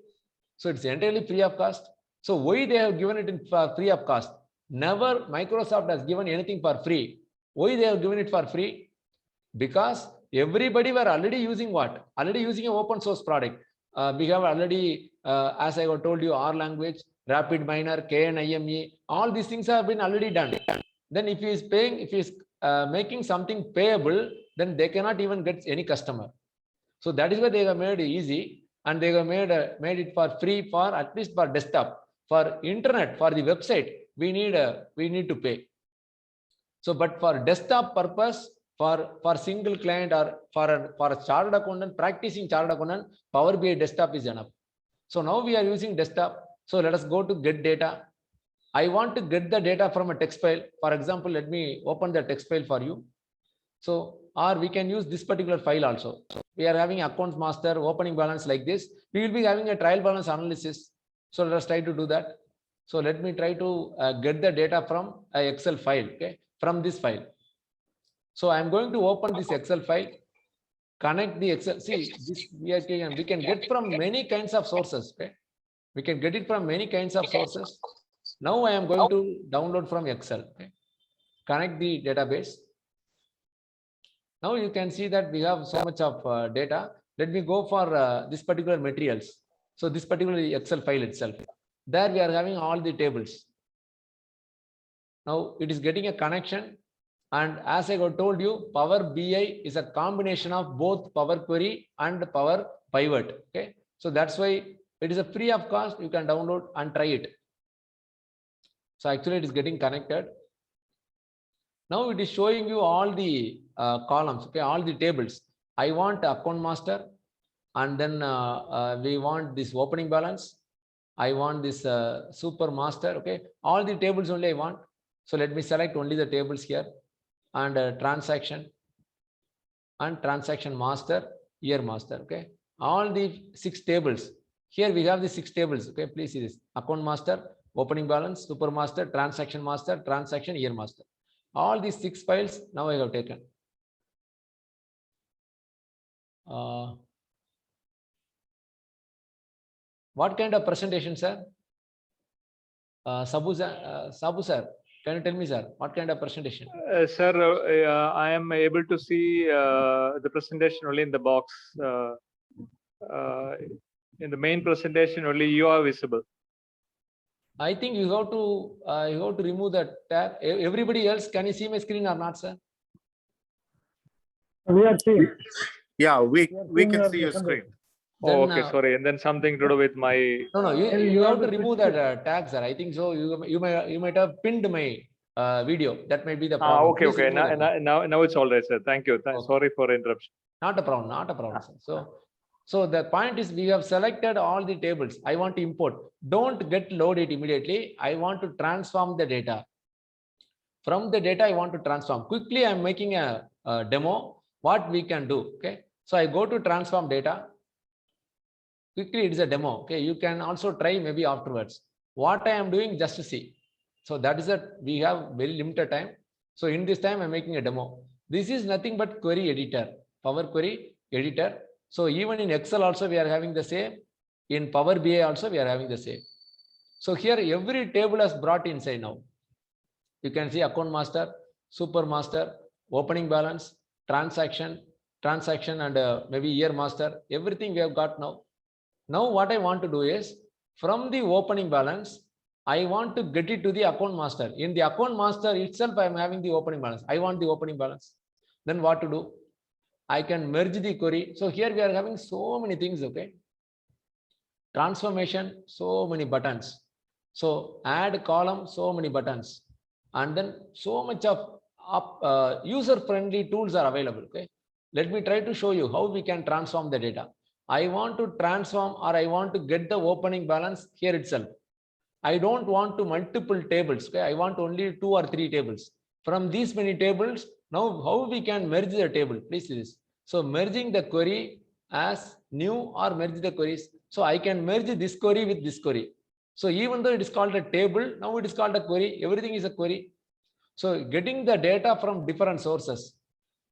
So it's entirely free of cost. So why they have given it in free of cost? Never Microsoft has given anything for free. Why they have given it for free? Because everybody were already using what? Already using an open source product. We have already, as I have told you, R language, RapidMiner, KNIME, all these things have been already done. Then if he is paying, if he is making something payable, then they cannot even get any customer. So that is why they have made it easy, and they have made it for free for at least for desktop. For internet, for the website, we need to pay. So, but for desktop purpose, for single client or for a chartered accountant, practicing chartered accountant, Power BI desktop is enough. So now we are using desktop. So let us go to get data. I want to get the data from a text file. For example, let me open the text file for you. So, or we can use this particular file also. We are having accounts master, opening balance like this. We will be having a trial balance analysis. So let us try to do that. So let me try to get the data from a Excel file, okay, from this file. So I'm going to open this Excel file, connect the Excel. See, this we can get from many kinds of sources, okay. We can get it from many kinds of sources. Now I am going to download from Excel, okay. Connect the database. Now you can see that we have so much of data. Let me go for this particular materials. So this particular Excel file itself, there we are having all the tables. Now it is getting a connection. And as I got told you, Power BI is a combination of both Power Query and Power Pivot. Okay. So that's why it is a free of cost. You can download and try it. So actually it is getting connected. Now it is showing you all the columns, okay, all the tables. I want account master, and then we want this opening balance. I want this super master, okay. All the tables only I want. So let me select only the tables here, and transaction and transaction master, year master, okay. All the 6 tables. Here we have the 6 tables, okay. Please see this: account master, opening balance, super master, transaction master, transaction, year master. All these 6 files now I have taken. What kind of presentation, sir? Sabu sir, can you tell me, sir, what kind of presentation? Sir, I am able to see the presentation only in the box. In the main presentation, only you are visible. I think you have to remove that tab. Everybody else, can you see my screen or not, sir? We are seeing. Yeah, we seeing can your see your screen. Oh, Then, okay, sorry. And then something to do with my. No, Maybe you you have have to to remove switch that tag, sir. I think so. You might have pinned my video. That might be the problem. Okay, Please okay. remove that. Now it's all right, sir. Thank you. Okay. Sorry for interruption. Not a problem, not a problem, sir. So the point is, we have selected all the tables. I want to import. Don't get load it immediately. I want to transform the data. From the data, I want to transform. Quickly, I'm making a demo, what we can do, okay? So I go to transform data. Quickly, it is a demo, okay? You can also try maybe afterwards. What I am doing, just to see. So that is that we have very limited time. So in this time, I'm making a demo. This is nothing but query editor, Power Query editor. So even in Excel also, we are having the same. In Power BI also, we are having the same. So here, every table is brought inside now. You can see account master, super master, opening balance, transaction, and maybe year master. Everything we have got now. Now what I want to do is, from the opening balance, I want to get it to the account master. In the account master itself, I am having the opening balance. I want the opening balance. Then what to do? I can merge the query. So here we are having so many things, okay? Transformation, so many buttons. So add column, so many buttons. And then so much of user-friendly tools are available, okay? Let me try to show you how we can transform the data. I want to transform, or I want to get the opening balance here itself. I don't want to multiple tables, okay? I want only 2 or 3 tables. From these many tables, now how we can merge the table? Please see this. So merging the query as new, or merge the queries. So I can merge this query with this query. So even though it is called a table, now it is called a query. Everything is a query. So getting the data from different sources.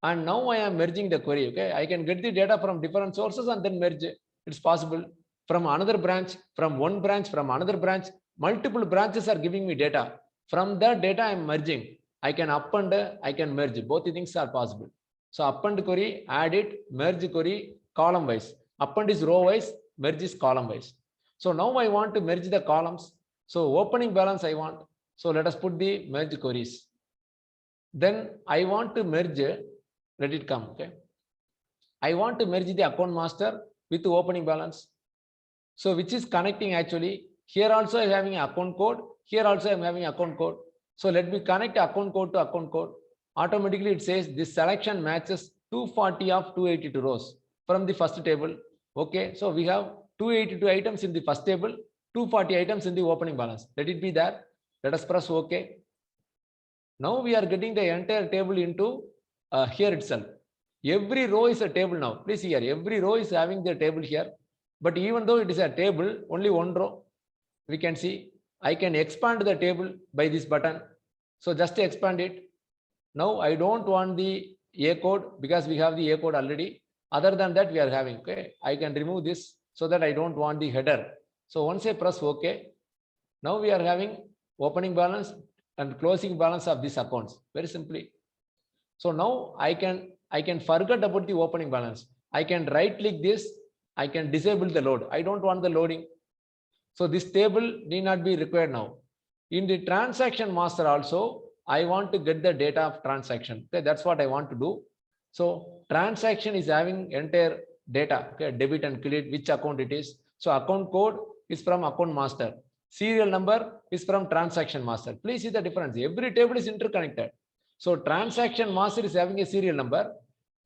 And now I am merging the query, okay? I can get the data from different sources and then merge it. It's possible. From another branch, from one branch, from another branch, multiple branches are giving me data. From that data, I'm merging. I can append, I can merge. Both the things are possible. So append query, add it, merge query, column wise. Append is row wise, merge is column wise. So now I want to merge the columns. So opening balance I want. So let us put the merge queries. Then I want to merge, let it come, okay? I want to merge the account master with the opening balance. So which is connecting actually. Here also I'm having account code. Here also I'm having account code. So let me connect account code to account code. Automatically it says this selection matches 240 of 282 rows from the first table. Okay, so we have 282 items in the first table, 240 items in the opening balance. Let it be there. Let us press OK. Now we are getting the entire table into here itself. Every row is a table now. Please see here, every row is having the table here. But even though it is a table, only one row, we can see, I can expand the table by this button. So just expand it. Now I don't want the A code because we have the A code already. Other than that, we are having, okay, I can remove this so that I don't want the header. So once I press OK, now we are having opening balance and closing balance of these accounts, very simply. So now I can forget about the opening balance. I can right click this, I can disable the load. I don't want the loading. So this table need not be required now. In the transaction master also, I want to get the data of transaction. Okay, that's what I want to do. So transaction is having entire data, okay, debit and credit, which account it is. So account code is from account master. Serial number is from transaction master. Please see the difference. Every table is interconnected. So transaction master is having a serial number.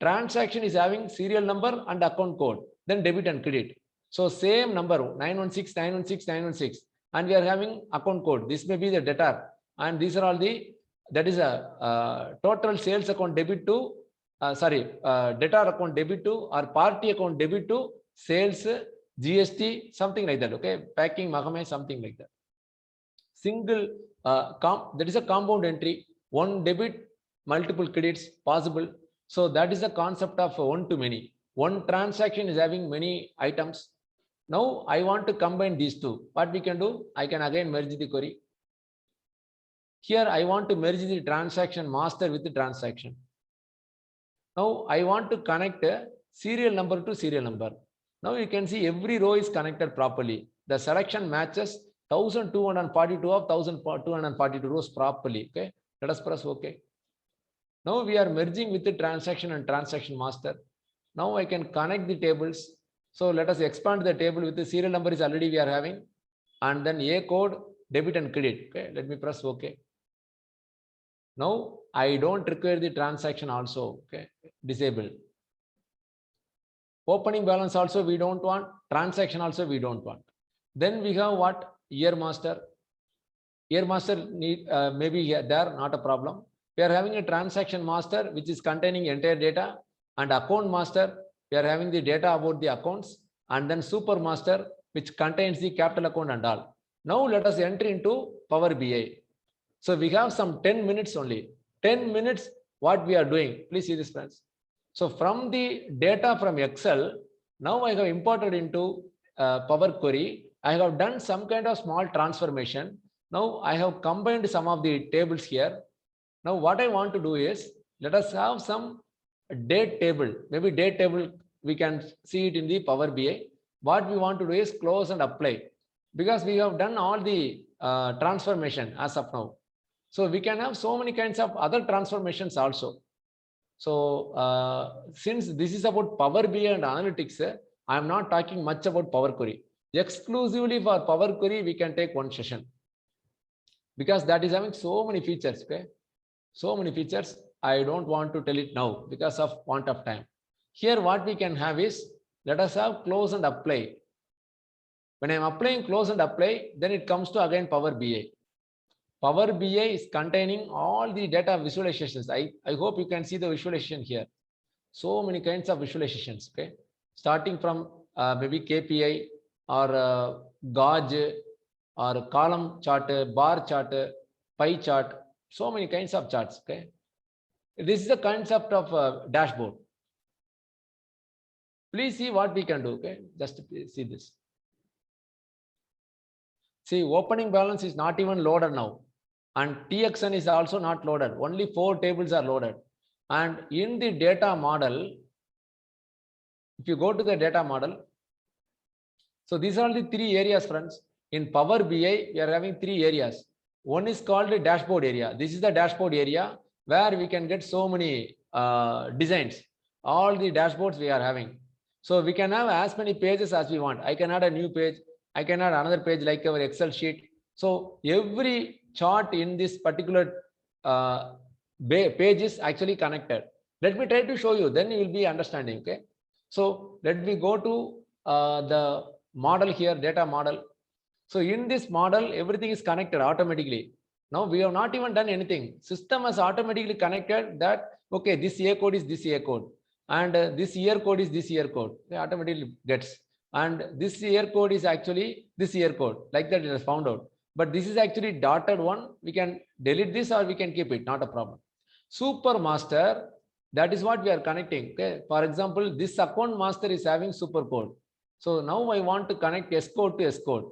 Transaction is having serial number and account code, then debit and credit. So same number 916, 916, 916, and we are having account code. This may be the debtor, and these are all the, that is a total sales account debit to, debtor account debit to, or party account debit to sales, GST, something like that. Okay, packing, Mahame, something like that. Single, that is a compound entry. One debit, multiple credits possible. So that is the concept of one to many. One transaction is having many items. Now I want to combine these two. What we can do? I can again merge the query. Here I want to merge the transaction master with the transaction. Now I want to connect a serial number to serial number. Now you can see every row is connected properly. The selection matches 1242 of 1242 rows properly. Okay, let us press OK. Now we are merging with the transaction and transaction master. Now I can connect the tables. So let us expand the table with the serial number is already we are having, and then A code, debit and credit. Okay, let me press OK. Now I don't require the transaction also. Okay, disable. Opening balance also we don't want, transaction also we don't want. Then we have what? Year master. Year master need maybe here, there, not a problem. We are having a transaction master which is containing entire data, and account master we are having the data about the accounts, and then super master which contains the capital account and all. Now let us enter into Power BI. So we have some 10 minutes only. 10 minutes what we are doing. Please see this, friends. So from the data from Excel, now I have imported into Power Query. I have done some kind of small transformation. Now I have combined some of the tables here. Now what I want to do is, let us have some date table. Maybe date table, we can see it in the Power BI. What we want to do is close and apply, because we have done all the transformation as of now. So we can have so many kinds of other transformations also. So since this is about Power BI and analytics, I am not talking much about Power Query. Exclusively for Power Query, we can take one session, because that is having so many features. Okay, so many features. I don't want to tell it now because of want of time. Here what we can have is, let us have close and apply. When I am applying close and apply, then it comes to again Power BI. Power BI is containing all the data visualizations. I hope you can see the visualization here. So many kinds of visualizations. Okay, starting from maybe KPI or gauge or column chart, bar chart, pie chart. So many kinds of charts. Okay, this is the concept of dashboard. Please see what we can do. Okay, just see this. See, opening balance is not even loaded now, and TXN is also not loaded. Only 4 tables are loaded. And in the data model, if you go to the data model, so these are the 3 areas, friends. In Power BI, we are having 3 areas. One is called the dashboard area. This is the dashboard area where we can get so many designs. All the dashboards we are having. So we can have as many pages as we want. I can add a new page. I can add another page like our Excel sheet. So every chart in this particular page is actually connected. Let me try to show you, then you will be understanding. Okay. So let me go to the model here, data model. So in this model, everything is connected automatically. Now we have not even done anything. System has automatically connected that, okay, this A code is this A code, and this year code is this year code. It automatically gets. And this year code is actually this year code. Like that, it has found out. But this is actually dotted one. We can delete this or we can keep it, not a problem. Super master, that is what we are connecting. Okay. For example, this account master is having super code. So now I want to connect S code to S code.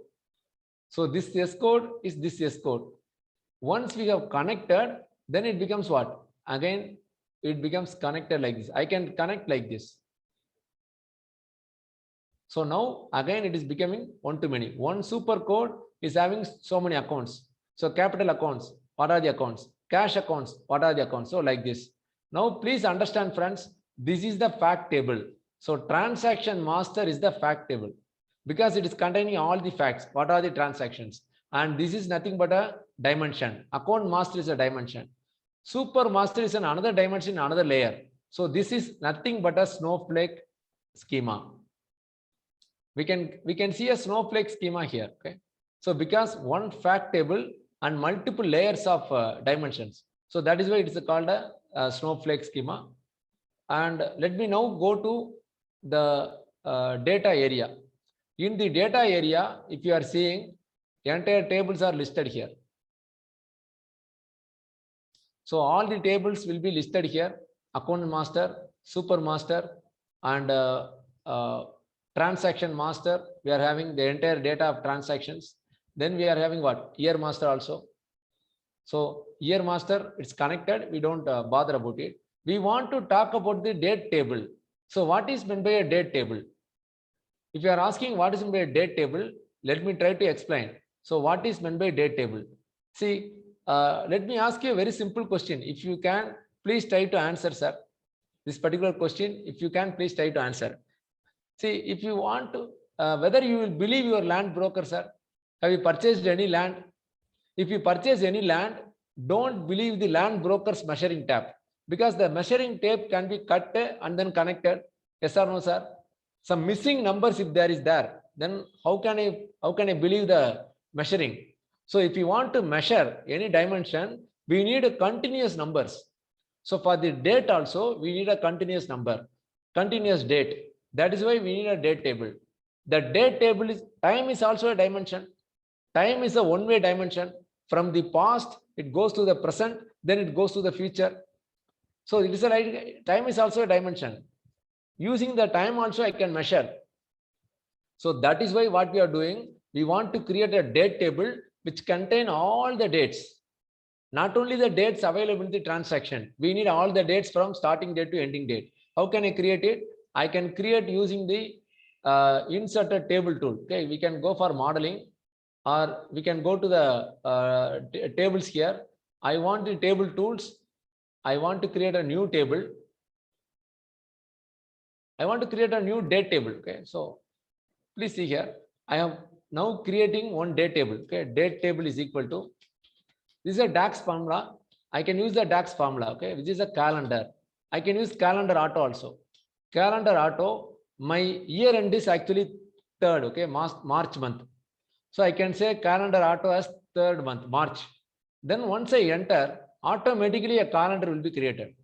So this S code is this S code. Once we have connected, then it becomes what? Again, it becomes connected like this. I can connect like this. So now again, it is becoming one-to-many. One super code is having so many accounts. So capital accounts, what are the accounts? Cash accounts, what are the accounts? So like this. Now please understand, friends, this is the fact table. So transaction master is the fact table because it is containing all the facts. What are the transactions? And this is nothing but a dimension. Account master is a dimension. Super master is another dimension, another layer. So this is nothing but a snowflake schema. We can see a snowflake schema here. Okay. So because one fact table and multiple layers of dimensions. So that is why it is called a snowflake schema. And let me now go to the data area. In the data area, if you are seeing, entire tables are listed here. So all the tables will be listed here: account master, super master, and transaction master. We are having the entire data of transactions. Then we are having what? Year master also. So year master, it's connected. We don't bother about it. We want to talk about the date table. So what is meant by a date table? If you are asking what is meant by a date table, let me try to explain. So what is meant by date table? See, let me ask you a very simple question. If you can, please try to answer, sir. This particular question, if you can, please try to answer. See, if you want to, whether you will believe your land broker, sir. Have you purchased any land? If you purchase any land, don't believe the land broker's measuring tape, because the measuring tape can be cut and then connected. Yes or no, sir? Some missing numbers, if there is there, then how can I believe the measuring? So if you want to measure any dimension, we need a continuous numbers. So for the date also, we need a continuous number, continuous date. That is why we need a date table. The date table is, time is also a dimension. Time is a one-way dimension. From the past, it goes to the present, then it goes to the future. So it is a time is also a dimension. Using the time also I can measure. So that is why what we are doing, we want to create a date table which contain all the dates. Not only the dates available in the transaction, we need all the dates from starting date to ending date. How can I create it? I can create using the insert a table tool. Okay, we can go for modeling, or we can go to the tables here. I want the table tools. I want to create a new table. I want to create a new date table. Okay, so please see here. I am now creating one date table. Okay, date table is equal to, this is a DAX formula. I can use the DAX formula, okay, which is a calendar. I can use calendar auto also. Calendar auto, my year end is actually 3rd, okay, March month. So I can say calendar auto as 3rd month, March. Then once I enter, automatically a calendar will be created.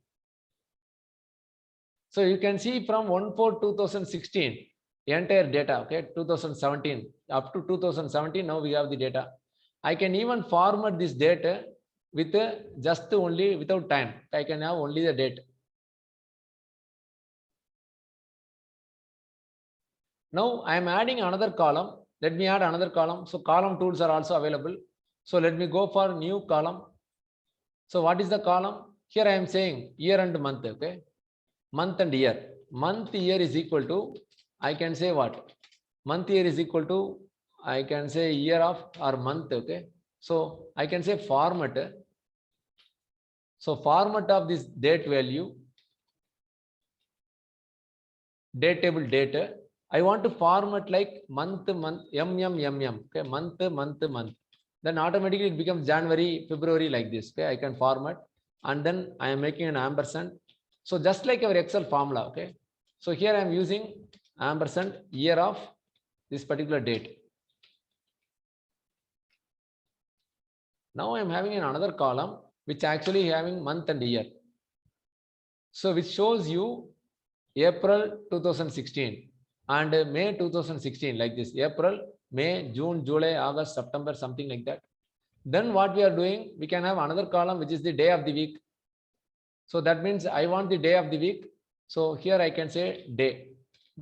So you can see from 1/4/2016, entire data, okay, 2017 up to 2017. Now we have the data. I can even format this data with just only without time. I can have only the date. Now I am adding another column. Let me add another column. So column tools are also available. So let me go for new column. So what is the column? Here I am saying year and month, okay? Month and year. Month year is equal to, I can say what? Month year is equal to, I can say year of or month, okay? So I can say format. So format of this date value, date table data. I want to format like month, okay, month. Then automatically it becomes January, February like this. Okay, I can format, and then I am making an ampersand. So just like our Excel formula, okay. So here I am using ampersand year of this particular date. Now I'm having another column which actually having month and year. So which shows you April 2016 and May 2016 like this. April, May, June, July, August, September, something like that. Then what we are doing, we can have another column which is the day of the week. So that means I want the day of the week. So here I can say day.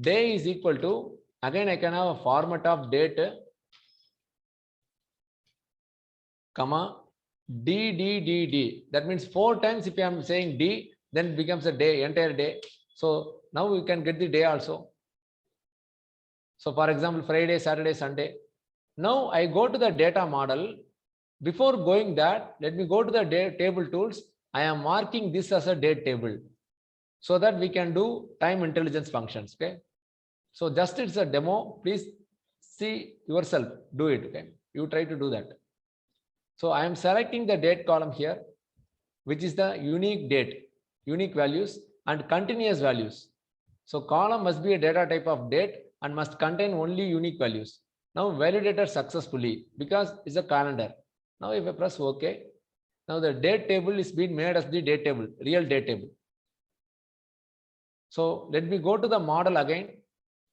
Day is equal to, again I can have a format of date, comma, D. That means 4 times if I am saying D, then it becomes a day, entire day. So now we can get the day also. So for example, Friday, Saturday, Sunday. Now I go to the data model. Before going that, let me go to the table tools. I am marking this as a date table so that we can do time intelligence functions. Okay. So just it's a demo. Please see yourself, do it. Okay. You try to do that. So I am selecting the date column here, which is the unique date, unique values and continuous values. So column must be a data type of date and must contain only unique values. Now validated successfully because it's a calendar. Now if I press OK, now the date table is being made as the date table, real date table. So let me go to the model again.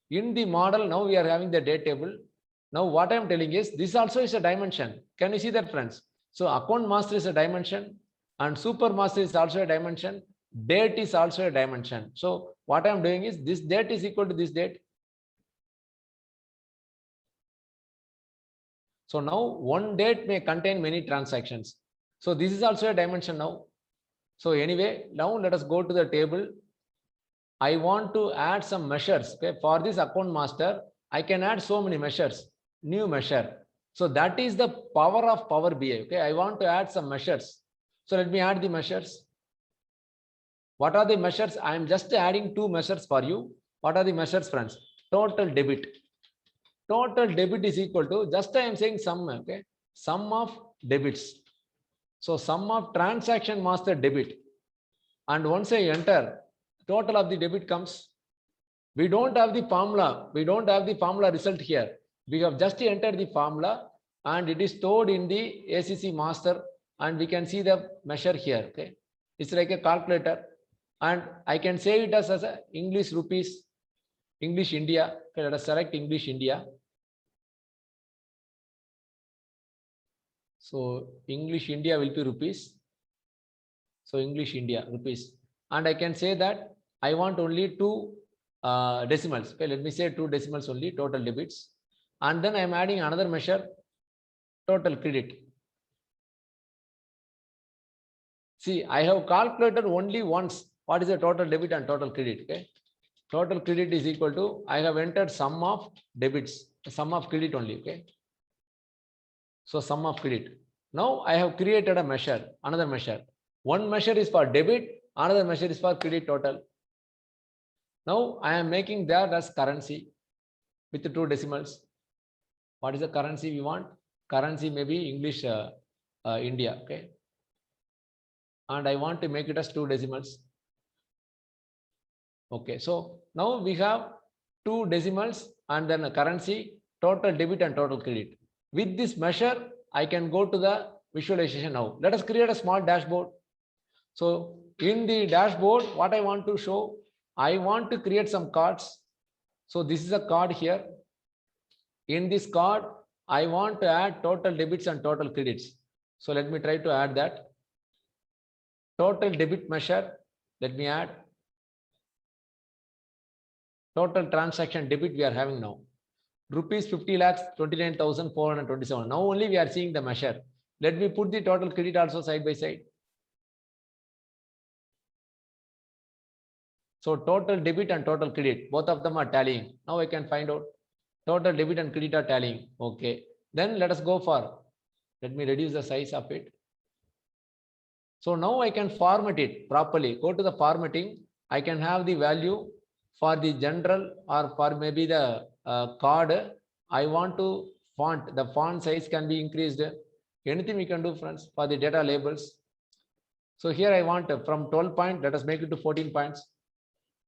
In the model, now we are having the date table. Now what I am telling is this also is a dimension. Can you see that, friends? So account master is a dimension and super master is also a dimension. Date is also a dimension. So what I am doing is this date is equal to this date. So now one date may contain many transactions. So this is also a dimension now. So anyway, now let us go to the table. I want to add some measures. Okay, for this account master, I can add so many measures, new measure. So that is the power of Power BI. Okay, I want to add some measures. So let me add the measures. What are the measures? I am just adding 2 measures for you. What are the measures, friends? Total debit. Total debit is equal to, just I am saying sum, okay? Sum of debits. So sum of transaction master debit. And once I enter, total of the debit comes. We don't have the formula. We don't have the formula result here. We have just entered the formula and it is stored in the ACC master and we can see the measure here. Okay. It's like a calculator and I can say it as a English rupees, English India. Okay, let us select English India. So English India will be rupees. So English India rupees. And I can say that I want only 2 decimals. Okay, let me say 2 decimals only, total debits. And then I am adding another measure, total credit. See, I have calculated only once what is the total debit and total credit. Okay, total credit is equal to, I have entered sum of debits, sum of credit only. Okay, so sum of credit. Now I have created a measure, another measure. One measure is for debit, another measure is for credit total. Now I am making that as currency with the 2 decimals. What is the currency we want? Currency may be English India. Okay. And I want to make it as 2 decimals. Okay. So now we have 2 decimals and then a currency, total debit and total credit. With this measure, I can go to the visualization now. Let us create a small dashboard. So in the dashboard, what I want to show, I want to create some cards. So this is a card here. In this card, I want to add total debits and total credits. So let me try to add that. Total debit measure, let me add. Total transaction debit we are having now. Rupees 50 lakhs 29,427. Now only we are seeing the measure. Let me put the total credit also side by side. So total debit and total credit, both of them are tallying. Now I can find out total debit and credit are tallying. Okay. Then let us go for, let me reduce the size of it. So now I can format it properly. Go to the formatting. I can have the value for the general or for maybe the card. I want to font, the font size can be increased. Anything we can do, friends, for the data labels. So here I want from 12 points, let us make it to 14 points.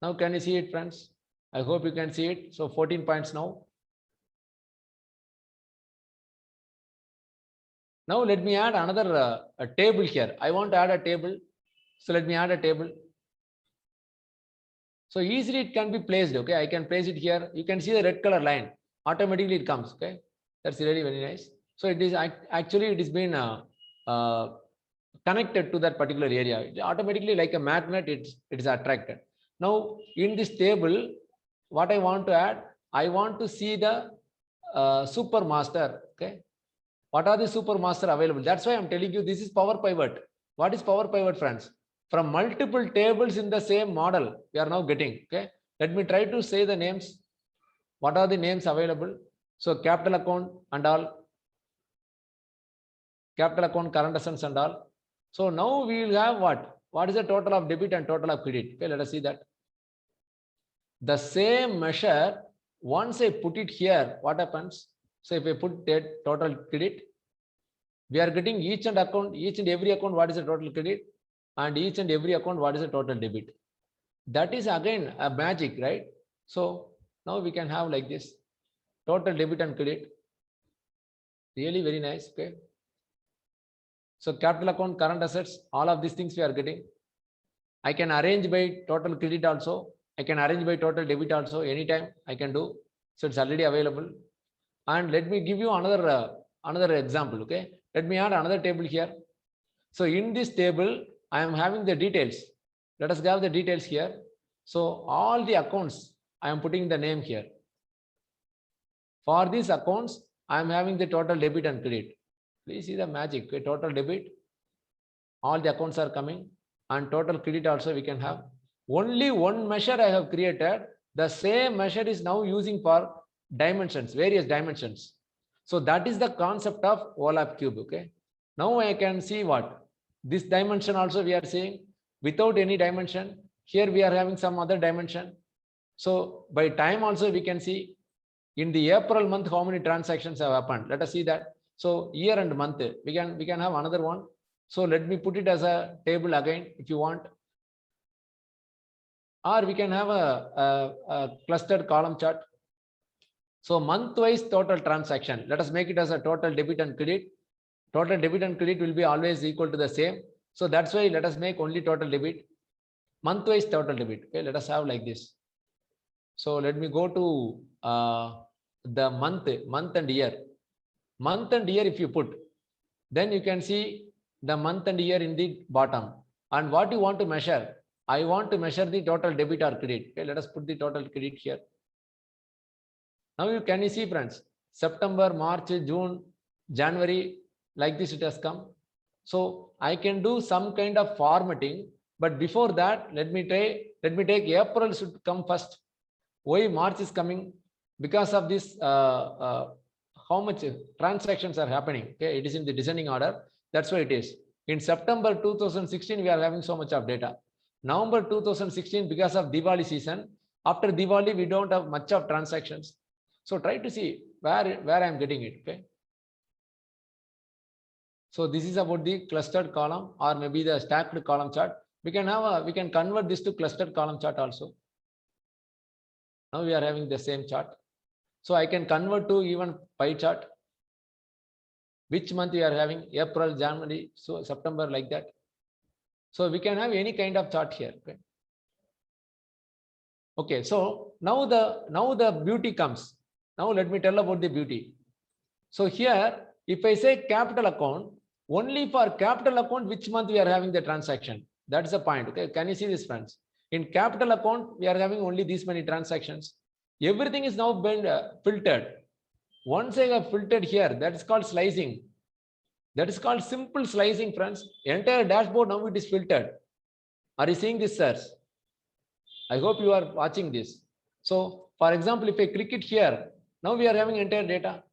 Now can you see it, friends? I hope you can see it. So 14 points now. Now let me add another a table here. I want to add a table. So let me add a table. So easily it can be placed. Okay, I can place it here. You can see the red color line. Automatically it comes. Okay, that's really very nice. So it is actually it is been connected to that particular area. Automatically, like a magnet, it is attracted. Now in this table, what I want to add, I want to see the super master. Okay, what are the super master available? That's why I'm telling you this is power pivot. What is power pivot, friends? From multiple tables in the same model we are now getting. Okay, let me try to say the names. What are the names available? So capital account and all, capital account, current assets and all. So now we will have what? What is the total of debit and total of credit? Okay, let us see that. The same measure, once I put it here, what happens? So if I put that total credit, we are getting each and every account, what is the total credit? And each and every account, what is the total debit? That is again a magic, right? So now we can have like this, total debit and credit. Really very nice, okay? So capital account, current assets, all of these things we are getting. I can arrange by total credit also. I can arrange by total debit also. Anytime I can do. So it's already available. And let me give you another example. Okay. Let me add another table here. So in this table, I am having the details. Let us have the details here. So all the accounts, I am putting the name here. For these accounts, I am having the total debit and credit. Please see the magic. Okay, total debit, all the accounts are coming, and total credit also we can have. Only one measure I have created. The same measure is now using for dimensions, various dimensions. So that is the concept of OLAP cube. Okay. Now I can see what this dimension also we are seeing without any dimension. Here we are having some other dimension. So by time also we can see in the April month how many transactions have happened. Let us see that. So year and month we can have another one. So let me put it as a table again if you want, or we can have a clustered column chart. So month wise total transaction, let us make it as a total debit and credit. Total debit and credit will be always equal to the same. So that's why let us make only total debit, month wise total debit. Okay, let us have like this. So let me go to the month and year. Month and year if you put, then you can see the month and year in the bottom. And what you want to measure? I want to measure the total debit or credit. Okay, let us put the total credit here. Now can you see, friends? September, March, June, January, like this it has come. So I can do some kind of formatting, but before that, let me take April should come first. Why March is coming? Because of this, how much transactions are happening. Okay, it is in the descending order. That's why it is. In September 2016, we are having so much of data. November 2016, because of Diwali season, after Diwali, we don't have much of transactions. So try to see where I am getting it. Okay. So this is about the clustered column or maybe the stacked column chart. We can convert this to clustered column chart also. Now we are having the same chart. So I can convert to even pie chart. Which month we are having? April, January, so September, like that. So we can have any kind of chart here. Okay. Okay. So now the beauty comes. Now let me tell about the beauty. So here, if I say capital account, only for capital account, which month we are having the transaction? That's the point. Okay. Can you see this, friends? In capital account, we are having only these many transactions. Everything is now been filtered. Once I have filtered here, that is called slicing. That is called simple slicing, friends. Entire dashboard now it is filtered. Are you seeing this, sirs? I hope you are watching this. So, for example, if I click it here, now we are having entire data.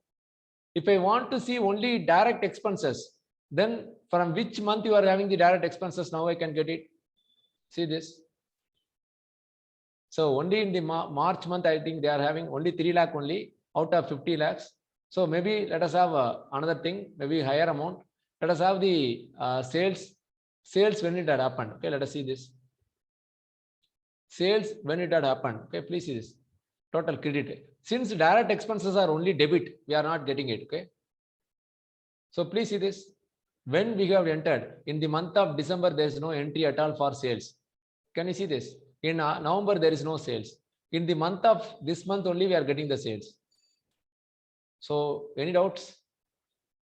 If I want to see only direct expenses, then from which month you are having the direct expenses, now I can get it. See this. So only in the March month, I think they are having only 3 lakh only out of 50 lakhs. So maybe let us have another thing, maybe higher amount. Let us have the sales when it had happened. Okay, let us see this. Sales when it had happened. Okay, please see this. Total credit. Since direct expenses are only debit, we are not getting it. Okay. So please see this. When we have entered in the month of December, there is no entry at all for sales. Can you see this? In November, there is no sales. In the month of this month only, we are getting the sales. So any doubts?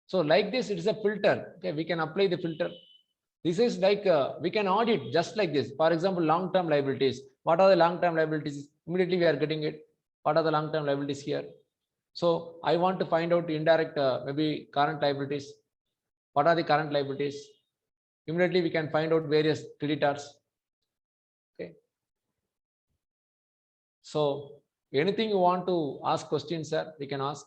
So like this, it is a filter. Okay, we can apply the filter. This is like we can audit just like this. For example, long-term liabilities. What are the long-term liabilities? Immediately we are getting it. What are the long-term liabilities here? So I want to find out indirect, maybe current liabilities. What are the current liabilities? Immediately we can find out various creditors. Okay. So anything you want to ask questions, sir, we can ask.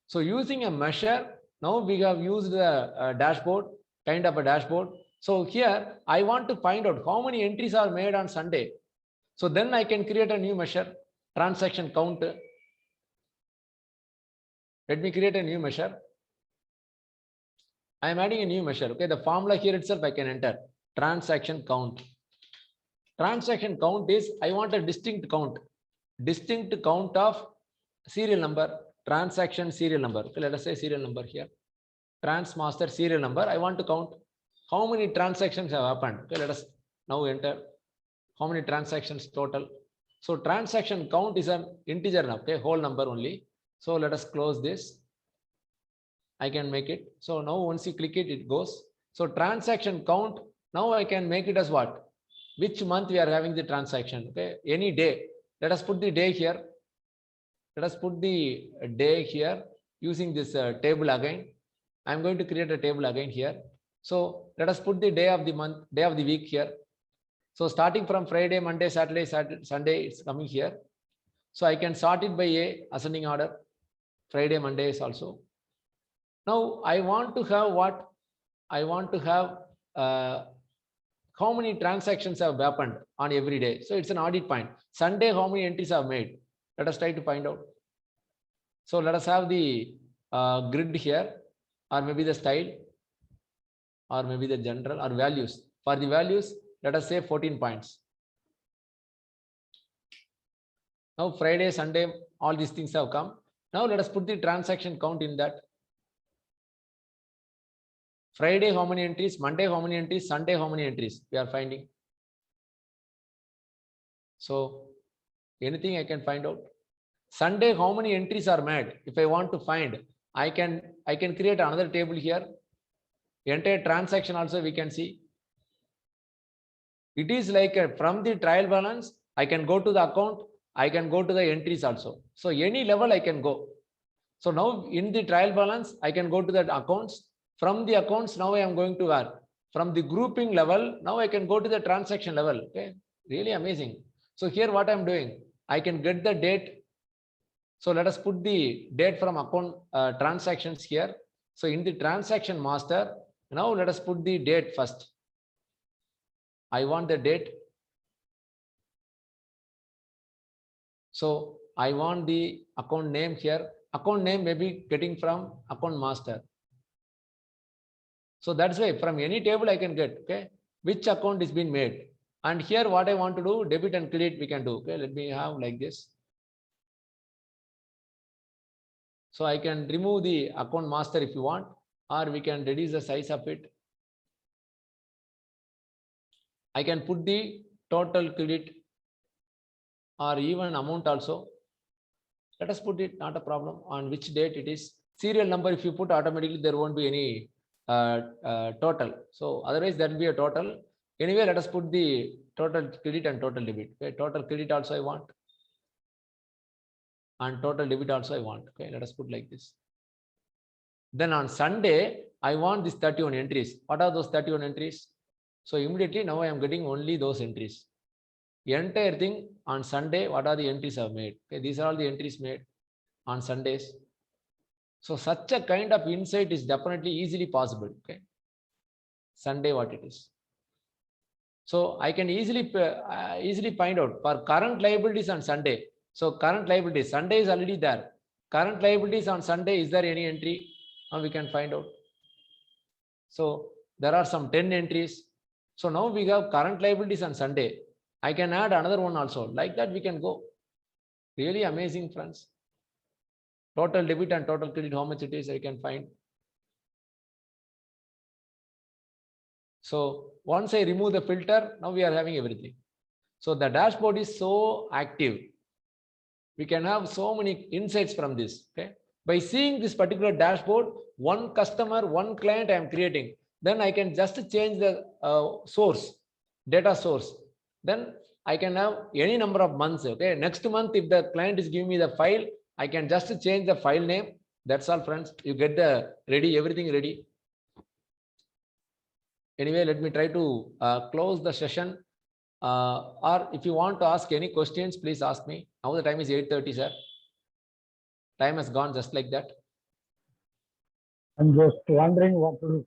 So using a measure, now we have used a dashboard, kind of a dashboard. So here I want to find out how many entries are made on Sunday. So then I can create a new measure, transaction count. Let me create a new measure. I am adding a new measure. Okay, the formula here itself I can enter transaction count. Transaction count is I want a distinct count of serial number, transaction serial number. Okay, let us say serial number here. Transmaster serial number. I want to count how many transactions have happened. Okay, let us now enter how many transactions total. So transaction count is an integer now, okay, whole number only. So let us close this. I can make it. So now once you click it, it goes. So transaction count, now I can make it as what? Which month we are having the transaction, okay? Any day. Let us put the day here. Let us put the day here using this table again. I'm going to create a table again here. So let us put the day of the month, day of the week here. So starting from Friday, Monday, Saturday, Sunday, it's coming here. So I can sort it by a ascending order. Friday, Monday is also. Now I want to have what? I want to have how many transactions have happened on every day. So it's an audit point. Sunday, how many entries are made? Let us try to find out. So let us have the grid here, or maybe the style, or maybe the general or values. For the values, let us say 14 points. Now Friday, Sunday, all these things have come. Now let us put the transaction count in that. Friday, how many entries? Monday, how many entries? Sunday, how many entries? We are finding. So anything I can find out. Sunday, how many entries are made? If I want to find, I can create another table here. Entire transaction also we can see. It is like from the trial balance, I can go to the account, I can go to the entries also. So any level I can go. So now in the trial balance, I can go to the accounts. From the accounts, now I am going to where? From the grouping level, now I can go to the transaction level. Okay, really amazing. So here what I'm doing, I can get the date. So let us put the date from account transactions here. So in the transaction master, now let us put the date first. I want the date. So I want the account name here. Account name may be getting from account master. So that's why from any table I can get, okay, which account is being made. And here what I want to do, debit and credit we can do. Okay, let me have like this. So I can remove the account master if you want, or we can reduce the size of it. I can put the total credit or even amount also. Let us put it, not a problem, on which date it is. Serial number, if you put automatically, there won't be any total. So otherwise there will be a total. Anyway, let us put the total credit and total debit. Okay, total credit also I want. And total debit also I want. Okay, let us put like this. Then on Sunday, I want these 31 entries. What are those 31 entries? So immediately now I am getting only those entries. The entire thing on Sunday, what are the entries I've made? Okay, these are all the entries made on Sundays. So such a kind of insight is definitely easily possible. Okay, Sunday what it is. So I can easily find out for current liabilities on Sunday. So current liabilities, Sunday is already there. Current liabilities on Sunday, is there any entry? Now we can find out. So there are some 10 entries. So now we have current liabilities on Sunday. I can add another one also. Like that we can go. Really amazing, friends. Total debit and total credit, how much it is, I can find. So once I remove the filter, now we are having everything. So the dashboard is so active. We can have so many insights from this. Okay. By seeing this particular dashboard, one customer, one client I am creating, then I can just change the source, data source. Then I can have any number of months. Okay. Next month, if the client is giving me the file, I can just change the file name. That's all, friends. You get the ready, everything ready. Anyway, let me try to close the session. Or if you want to ask any questions, please ask me. Now the time is 8:30, sir. Time has gone just like that. I'm just wondering what to do.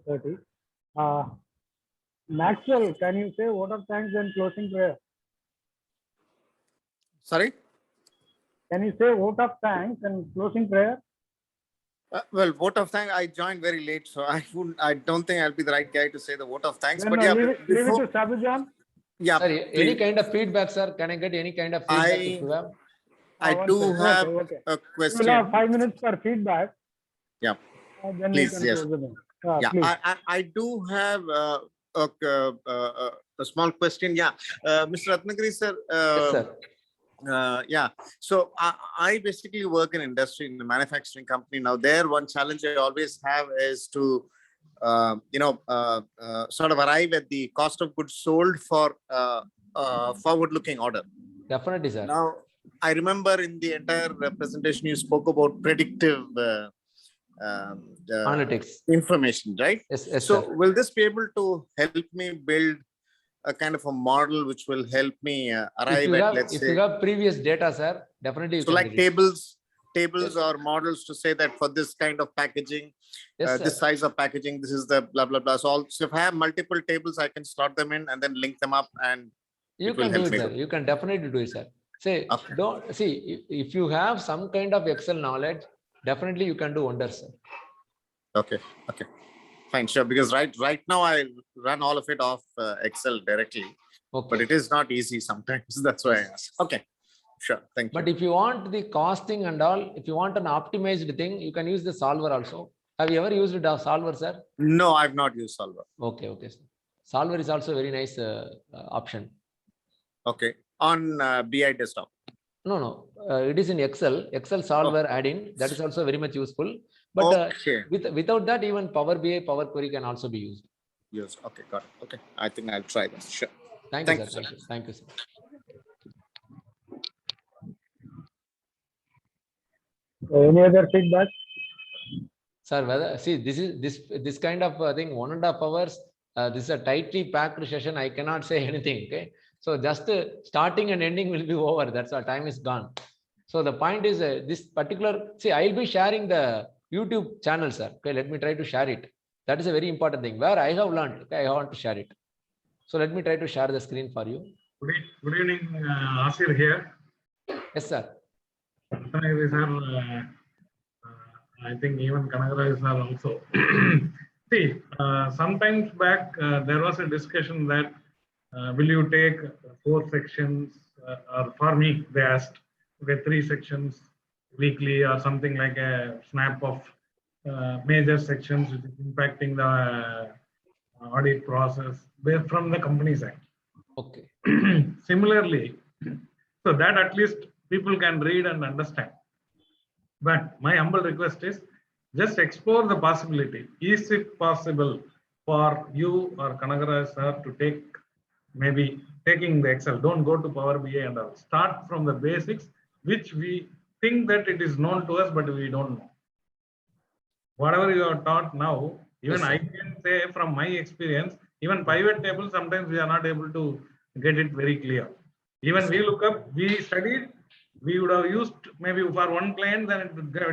8:30. Maxwell, can you say vote of thanks and closing prayer? Sorry? Can you say vote of thanks and closing prayer? Well, vote of thanks, I joined very late, so I don't think I'll be the right guy to say the vote of thanks. Then But yeah, leave it to Sabujan. yeah, Sir, any please. kind of feedback, sir? Can I get any kind of feedback if you have? I One do second. have Okay. a We'll question. have 5 minutes for feedback. Yeah. Then Please, we can yes. close the meeting. Yeah, Please. I do have a small question. Yeah, Mr. Ratnagiri, sir. Yes, sir. Yeah, so I basically work in industry in the manufacturing company. Now there, one challenge I always have is to sort of arrive at the cost of goods sold for forward-looking order. Definitely, sir. Now, I remember in the entire presentation you spoke about predictive Analytics. information, right? Yes, yes, So sir. will this be able to help me build a kind of a model which will help me arrive at, let's If say, you have previous data, sir, definitely you so can like get it. tables Yes. or models to say that for this kind of packaging, Yes, this sir. size of packaging, this is the blah blah blah. So if I have multiple tables, I can slot them in and then link them up, and You it will can do help it, me sir. do. You can definitely do it, sir. Say, Okay. don't see if you have some kind of Excel knowledge, definitely you can do wonders, sir. Okay, fine, sure. Because right now I run all of it off Excel directly, Okay. but it is not easy sometimes. That's why I asked. Okay, sure. Thank you. But if you want the costing and all, if you want an optimized thing, you can use the solver also. Have you ever used the solver, sir? No, I've not used Solver. Okay, okay. Sir. Solver is also a very nice option. Okay, on BI desktop. No. It is in Excel solver add-in. That is also very much useful. But Okay. Without that, even Power BI, Power Query can also be used. Yes. Okay, got it. Okay, I think I'll try that. Sure. Thank Thank you, you, sir. sir. Thank you, sir. Any other feedback? Sir, whether see this kind of thing 1.5 hours. This is a tightly packed session. I cannot say anything. Okay, so just starting and ending will be over. That's our time is gone. So the point is this particular. See, I'll be sharing the YouTube channel, sir. Okay, let me try to share it. That is a very important thing. Where I have learned, okay, I want to share it. So let me try to share the screen for you. Good evening, Asir here. Yes, sir. Ratnagiri sir, I think even Kanagaraj sir also. See, sometimes back there was a discussion that will you take 4 sections or for me they asked, okay, 3 sections weekly or something like a snap of major sections which is impacting the audit process based from the company side. Okay. Similarly, so that at least people can read and understand. But my humble request is just explore the possibility. Is it possible for you or Kanagaraj sir to take maybe taking the Excel? Don't go to Power BI and all. Start from the basics, which we think that it is known to us, but we don't know. Whatever you are taught now, even Yes, I sir. can say from my experience, even pivot table, sometimes we are not able to get it very clear. Even Yes, we sir. look up, we studied, we would have used maybe for one client, then it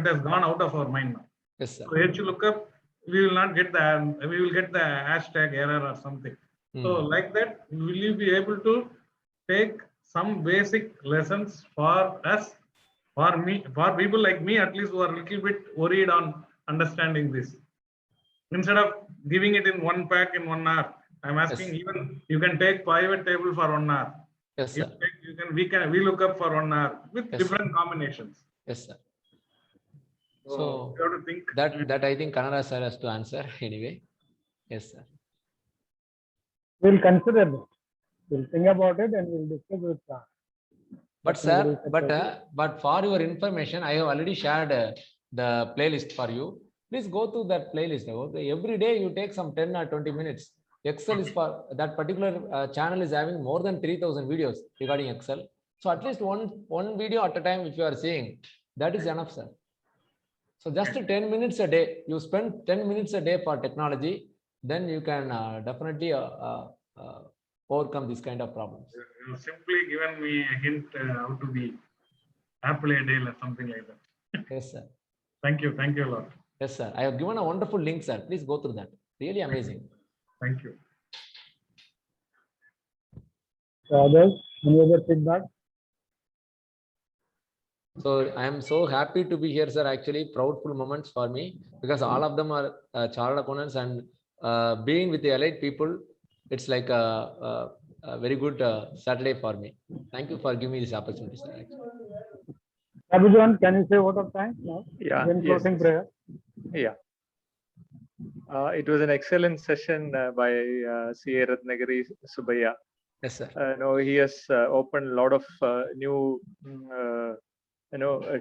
has gone out of our mind now. Yes, sir. So HLOOKUP, we will not get we will get the hashtag error or something. So like that, will you be able to take some basic lessons for us, for me, for people like me at least who are a little bit worried on understanding this? Instead of giving it in one pack in 1 hour, I'm asking Yes. even you can take pivot table for 1 hour. Yes, sir. We look up for 1 hour with Yes, different combinations. Yes, sir. So So you have to think. that I think Kannada sir has to answer anyway. Yes, sir. We'll consider that. We'll think about it and we'll discuss with. But Dr. sir, Giri but for your information, I have already shared the playlist for you. Please go through that playlist. Okay? Every day you take some 10 or 20 minutes. Excel is for that particular channel is having more than 3,000 videos regarding Excel. So at least one video at a time, if you are seeing, that is enough, sir. So just 10 minutes a day, you spend 10 minutes a day for technology, then you can definitely overcome this kind of problems. You simply given me a hint how to be Apple a day or something like that. Yes, sir. Thank you a lot. Yes, sir. I have given a wonderful link, sir. Please go through that. Really amazing. Thank you. Others, any other feedback? So I am so happy to be here, sir. Actually, proudful moments for me because all of them are chartered accountants, and being with the elite people, it's like a very good Saturday for me. Thank you for giving me this opportunity, sir. Actually. Abhijan, can you say what of thanks now? Yeah. Then Yes. closing prayer. Yeah. It was an excellent session by CA Ratnagiri Subbiah. Yes, sir. No, he has opened a lot of new,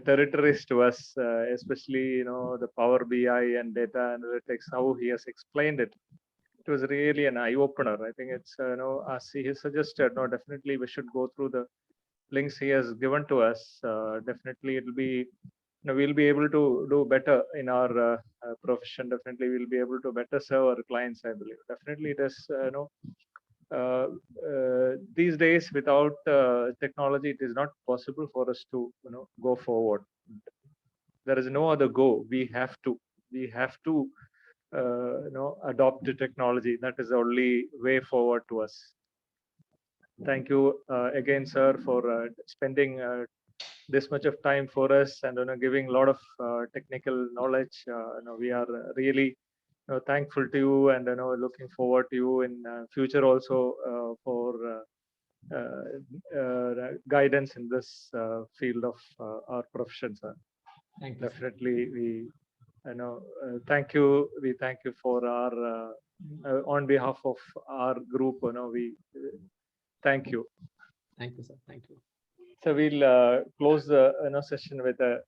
territories to us, especially, the Power BI and data analytics, how he has explained it. It was really an eye opener. I think it's, as he has suggested, no, definitely we should go through the links he has given to us. Definitely it'll be, we'll be able to do better in our profession. Definitely we'll be able to better serve our clients, I believe. Definitely it is, these days without technology, it is not possible for us to, go forward. There is no other go. We have to adopt the technology. That is the only way forward to us. Thank you again, sir, for spending this much of time for us and giving a lot of technical knowledge. We are really thankful to you and looking forward to you in future also for guidance in this field of our profession, sir. Thank you, sir. Definitely, we thank you. We thank you for our on behalf of our group. We thank you. Thank you, sir. Thank you. So we'll close the session with a